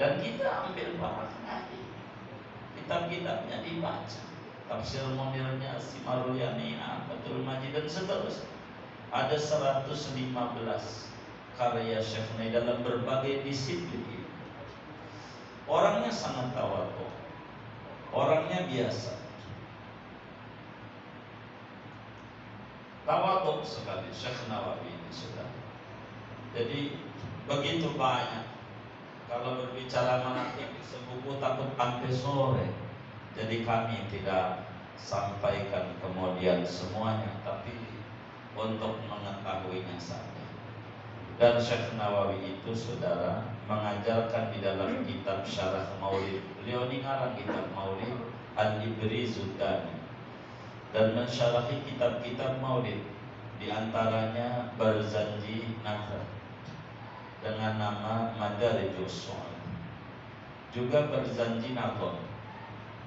Dan kita ambil barang ngaji, kitab-kitabnya dibaca, tafsir Munirnya, Simarul Yami'ah, Fathul Majid, dan seterusnya. Ada 115 karya Syekh Nawawi dalam berbagai disiplin. Orangnya sangat tawadhu, orangnya biasa, tawadhu sekali Syekh Nawawi ini sudah. Jadi begitu banyak. Kalau berbicara manaqib sebuku takut sampai sore. Jadi kami tidak sampaikan kemudian semuanya, tapi untuk mengetahuinya saja. Dan Syekh Nawawi itu saudara mengajarkan di dalam kitab Syarah Maulid. Beliau ini ngarang kitab Maulid Al-Ibrizuddani dan mensyarahi kitab-kitab Maulid, di antaranya Barzanji Nazar dengan nama Madarijus Su'ad, juga Barzanji Nazar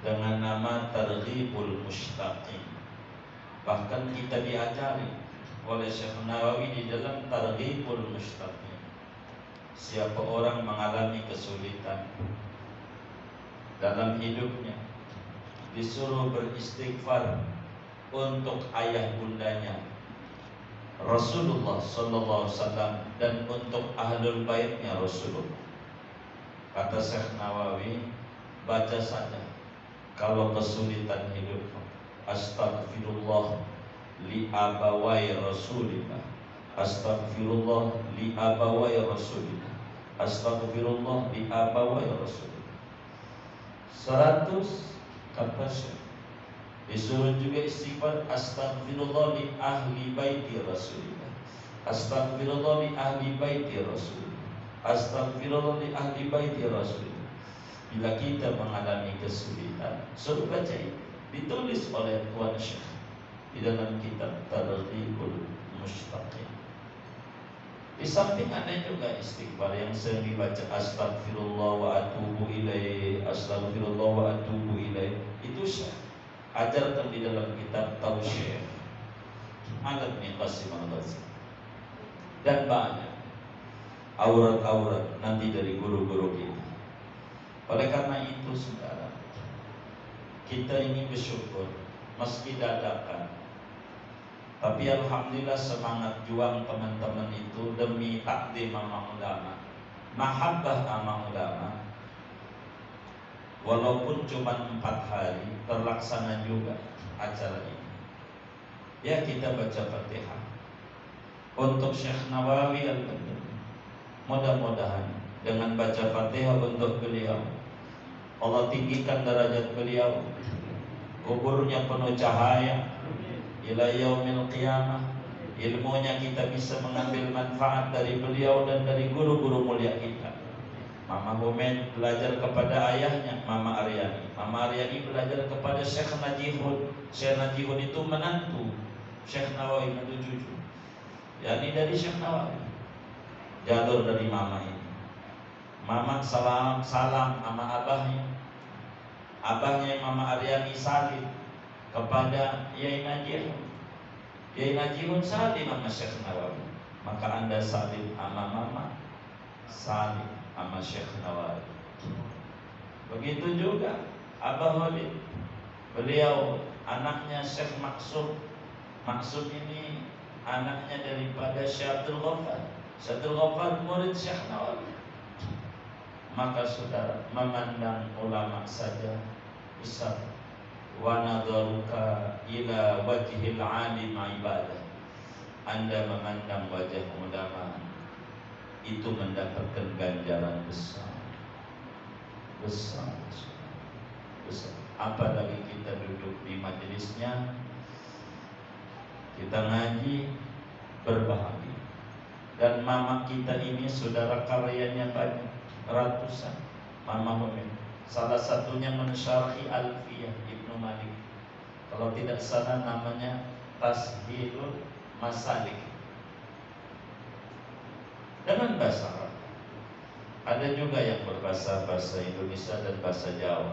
dengan nama Targhibul Mushtaqin. Bahkan kita diajari oleh Syekh Nawawi di dalam Targhibul Mushtaqin, siapa orang mengalami kesulitan dalam hidupnya disuruh beristighfar untuk ayah bundanya Rasulullah Sallallahu Alaihi Wasallam dan untuk ahlul baitnya Rasulullah. Kata Syekh Nawawi, baca saja kalau kesulitan hidup, astagfirullah li abawai Rasulillah, astagfirullah li abawai Rasulillah, astagfirullah li abawai Rasulillah. 100 kata Syekh. Disuruh juga istighfar, astagfirullah li ahli baiti Rasulillah, astagfirullah li ahli baiti Rasulillah, astagfirullah li ahli baiti Rasulillah. Bila kita mengalami kesulitan, suruh baca itu. Ditulis oleh Tuan Syekh di dalam kitab Targhibul Mushtaqin. Di samping ada juga istighfar yang sering dibaca, astagfirullah wa atubu ilaih, astagfirullah wa atubu ilaih. Itu Syekh ajarkan di dalam kitab Tausyih Alat Qasim Al-Ghazi. Dan banyak aurat-aurat nanti dari guru-guru kita. Oleh karena itu saudara, kita ini bersyukur meski dadakan, tapi alhamdulillah semangat juang teman-teman itu demi takdim sama ulama, mahabbah sama ulama. Walaupun cuma 4 hari terlaksana juga acara ini. Ya, kita baca Fatihah untuk Syekh Nawawi Al-Badr. Mudah-mudahan dengan baca Fatihah untuk beliau, Allah tinggikan derajat beliau, kuburnya penuh cahaya ila yaumil qiyamah. Ilmunya kita bisa mengambil manfaat dari beliau dan dari guru-guru mulia kita. Mama Humaid belajar kepada ayahnya Mama Aryani. Mama Aryani belajar kepada Syekh Najihun. Syekh Najihun itu menantu Syekh Nawawi, menantu cucu. Yani dari Syekh Nawawi. Jalur dari mama ini. Mama salam sama abahnya. Abahnya Mama Aryani salim kepada Yai Najihun. Yai Najihun salim sama Syekh Nawawi. Maka Anda salim sama mama, salim sama Syekh Nawawi. Begitu juga Abah Walid, beliau anaknya Syekh Maksud. Maksud ini anaknya daripada Syekh Abdul Ghaffar. Syekh Abdul Ghaffar murid Syekh Nawawi. Maka saudara, memandang ulama saja besar. Wa nadharuka ila wajhil alim ibadah. Anda memandang wajah ulama itu mendapatkan ganjaran besar. Apalagi kita duduk di majelisnya, kita ngaji, berbahagia. Dan mama kita ini saudara karyanya banyak, ratusan. Mama Mumin, salah satunya mensyarhi Alfiyah Ibnu Malik. Kalau tidak salah namanya Tashilul Masalik dengan bahasa Arab. Ada juga yang berbahasa Indonesia dan bahasa Jawa.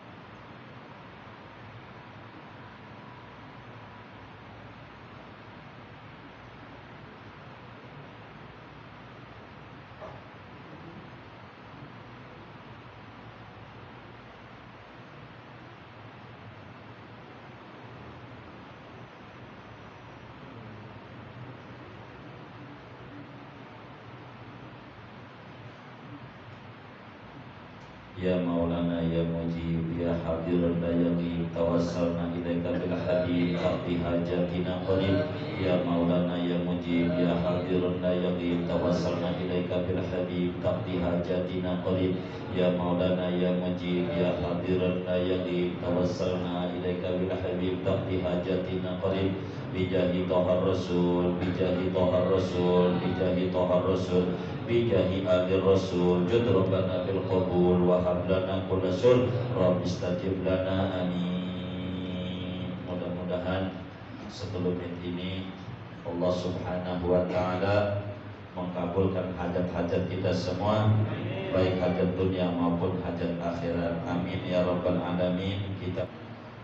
Ya Maulana ya Mujib ya Hadir la Yagib tawassalna ilaika bil hadid taqdi hajatina qarib. Ya Maulana ya Mujib ya Hadir la Yagib tawassalna ilaika bil hadid taqdi hajatina qarib. Ya Maulana ya Mujib ya Hadir la Yagib tawassalna ilaika bil hadid taqdi hajatina qarib. Bijahi Tohar Rasul, bijahi Tohar Rasul, bijahi Tohar Rasul, bijahi Adir Rasul, jud Rabbana bil qabul wa hablana kulla sur, Rabbi istajib lana, amin. Mudah-mudahan sebelum ini Allah Subhanahu wa taala mengabulkan hajat-hajat kita semua, baik hajat dunia maupun hajat akhirat. Amin ya rabbal alamin. Kita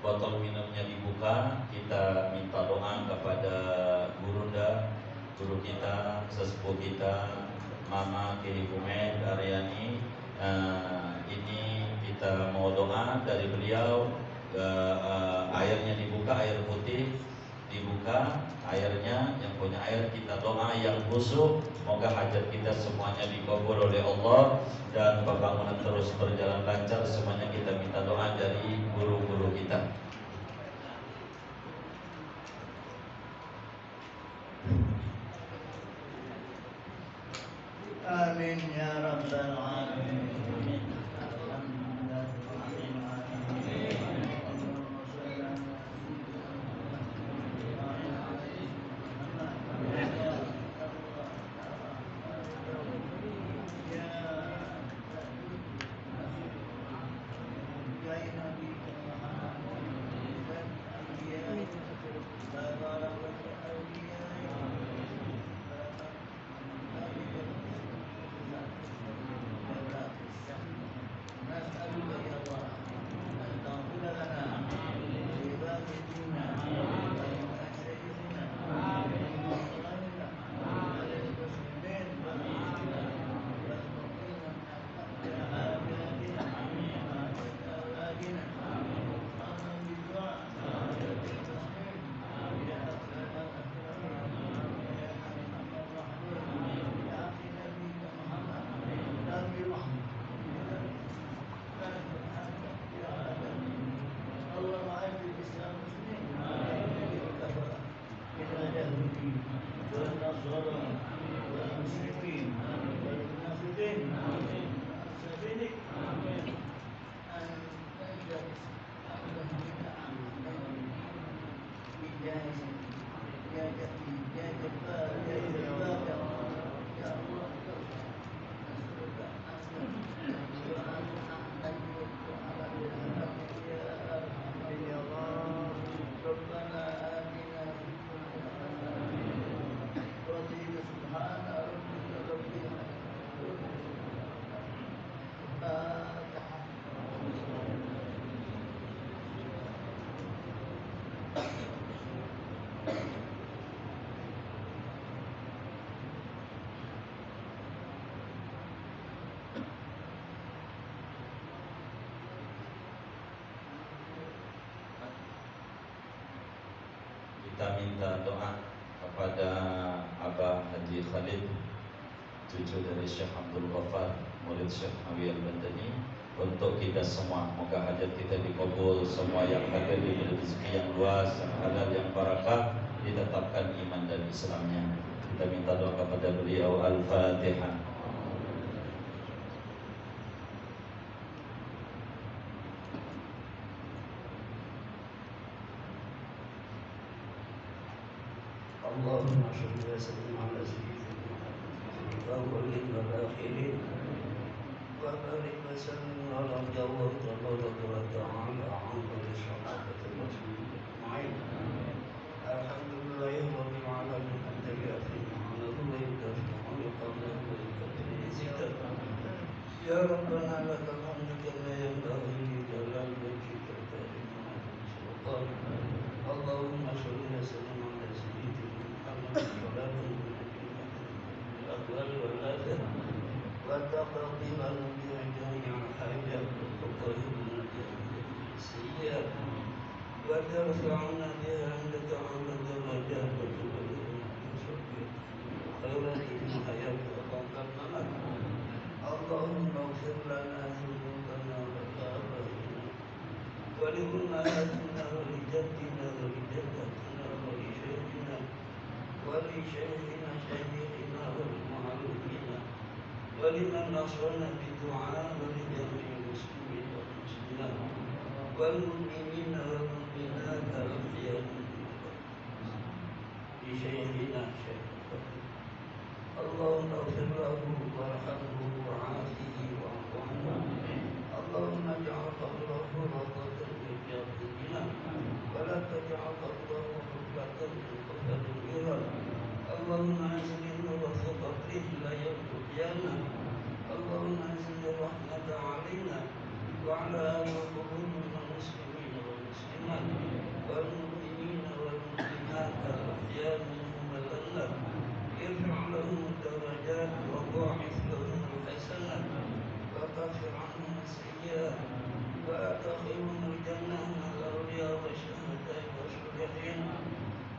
botol minumnya dibuka, kita minta doa kepada guru kita, sesepuh kita, Mama Kiai Bumed Aryani. Ini kita mau doa dari beliau. Airnya dibuka, air putih dibuka, airnya yang punya air kita doa yang khusyuk, semoga hajat kita semuanya dikabul oleh Allah dan pembangunan terus berjalan lancar. Semuanya kita minta doa dari guru-guru kita. Amin ya rabbal alamin. Kita minta doa kepada Abah Haji Khalid, cucu dari Syekh Abdul Ghaffar, murid Syekh Nawi Al-Bandani, untuk kita semua. Moga hajat kita dikabul, semua yang hadir diberi rezeki yang luas, yang halal, yang barakah, ditetapkan iman dan Islamnya. Kita minta doa kepada beliau. Al-Fatihah. Allahumma sholli wa sallim ala sayyidina Muhammadin wa akhirin wa barik wa sallim ala Allah tabaraka wa ta'ala ala sahabatil rasul ajma'in. Alhamdulillahi rabbil alamin al-tabi'ati ma'anahu wa yudafi'u liqa'nahu wa yukathiri zikra. Ya Rabbana lakal hamdu kama yanbaghi li jalali wajhika al-karim wa sultan. Allahumma sholli wa sallim ala sayyidina الأقوال والآثار وتقضي لنا بجميع الحاجات وتطهرنا بها السيئات وترفعنا بها عندك عند الدرجات وتبلغنا خيرات في الحياة وتنقلنا. اللهم اغفر لنا ذنوبنا ولشيخنا شيخنا والمعلومين ولمن نصرنا بالدعاء ولجميع المسلمين والمسلمات والمؤمنين والمؤمنات الأحياء لشيخنا شيخ اللهم اغفر له وارحمه وعافه واعف عنه اللهم اجعل قبره روضة من رياض الجنان ولا تجعل قبره حفرة من حفر النيران اللهم انزل النور في قبره الى يوم القيامة اللهم انزل الرحمة علينا وعلى قلوب المسلمين والمسلمات والمؤمنين والمؤمنات الأحياء منهم الأموات ارفع لهم الدرجات وضاعف لهم الحسنات وكفر عنهم السيئات وأدخلهم الجنة مع الأولياء والشهداء والصالحين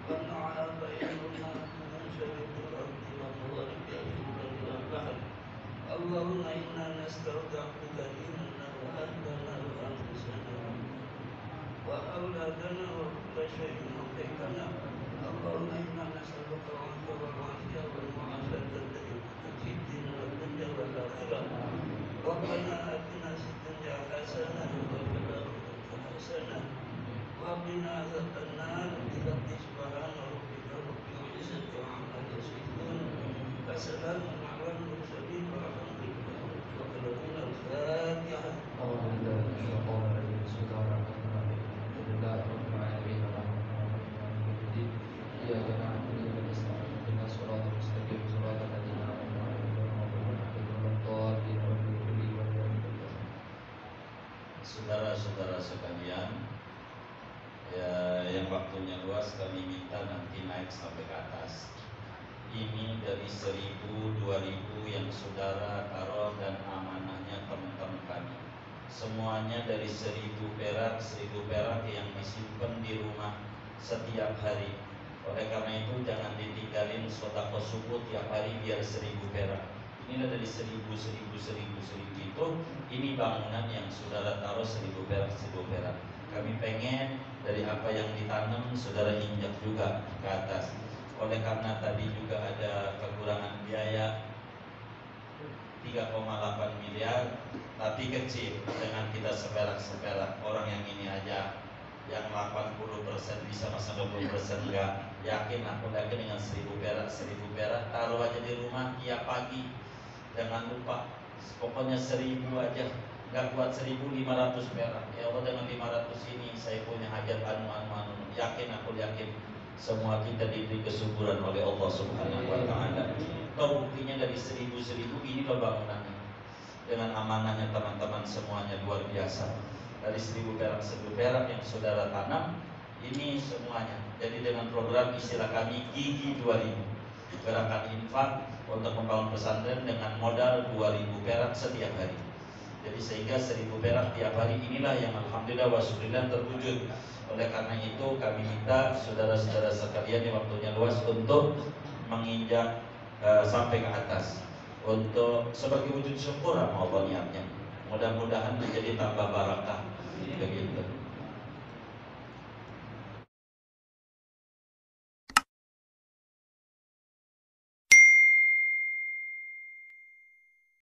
ونعى بينهما من شرق الأرض ومغربها في البر والبحر اللهم إنا نستودعك ديننا وأهلنا وأنفسنا وأولادنا وكل شيء أعطيتنا اللهم إنا نسألك العفو والعافية والمعافاة الدائمة في الدين والدنيا والآخرة ربنا آتنا في الدنيا حسنة وفي الآخرة حسنة وقنا عذاب النار بفضل سبحان ربك رب العزة عما يصفون وسلام على المرسلين والحمد لله رب العالمين الفاتحة. أعوذ بالله من الشيطان الرجيم بسم الله الرحمن الرحيم الحمد لله رب العالمين الرحمن الرحيم مالك يوم الدين إياك نعبد وإياك نستعين اهدنا الصراط المستقيم صراط الذين أنعمت عليهم غير المغضوب عليهم ولا الضالين Saudara-saudara sekalian, ya, yang waktunya luas kami minta nanti naik sampai ke atas. Ini dari 1000, 2000 yang saudara taruh dan amanahnya teman-teman kami. Semuanya dari 1000 perak yang disimpan di rumah setiap hari. Oleh karena itu jangan ditinggalin sedekah subuh tiap hari biar 1000 perak. Inilah dari 1000 itu. Ini bangunan yang saudara taruh 1000 perak. Kami pengen dari apa yang ditanam saudara injak juga ke atas. Oleh karena tadi juga ada kekurangan biaya 3,8 miliar, tapi kecil dengan kita seperak orang yang ini aja yang 80% bisa masa 20% enggak. Yakin dengan 1000 perak taruh aja di rumah tiap pagi. Jangan lupa pokoknya 1000 aja, nggak kuat 1500 perak. Ya Allah, dengan 500 ini saya punya hajat anu. Yakin semua kita diberi kesuburan oleh Allah Subhanahu wa taala. Buktinya dari 1000 ini loh bangunannya. Dengan amanahnya teman-teman semuanya luar biasa. Dari 1000 perak yang saudara tanam ini semuanya. Jadi dengan program istilah kami Gigi 2000, gerakan infak untuk membangun pesantren dengan modal 2000 perak setiap hari. Jadi sehingga 1000 perak tiap hari inilah yang alhamdulillah wa syukurillah terwujud. Oleh karena itu kami minta saudara-saudara sekalian yang waktunya luas untuk menginjak sampai ke atas untuk sebagai wujud syukur sama Allah niatnya. Mudah-mudahan menjadi tambah barakah bagi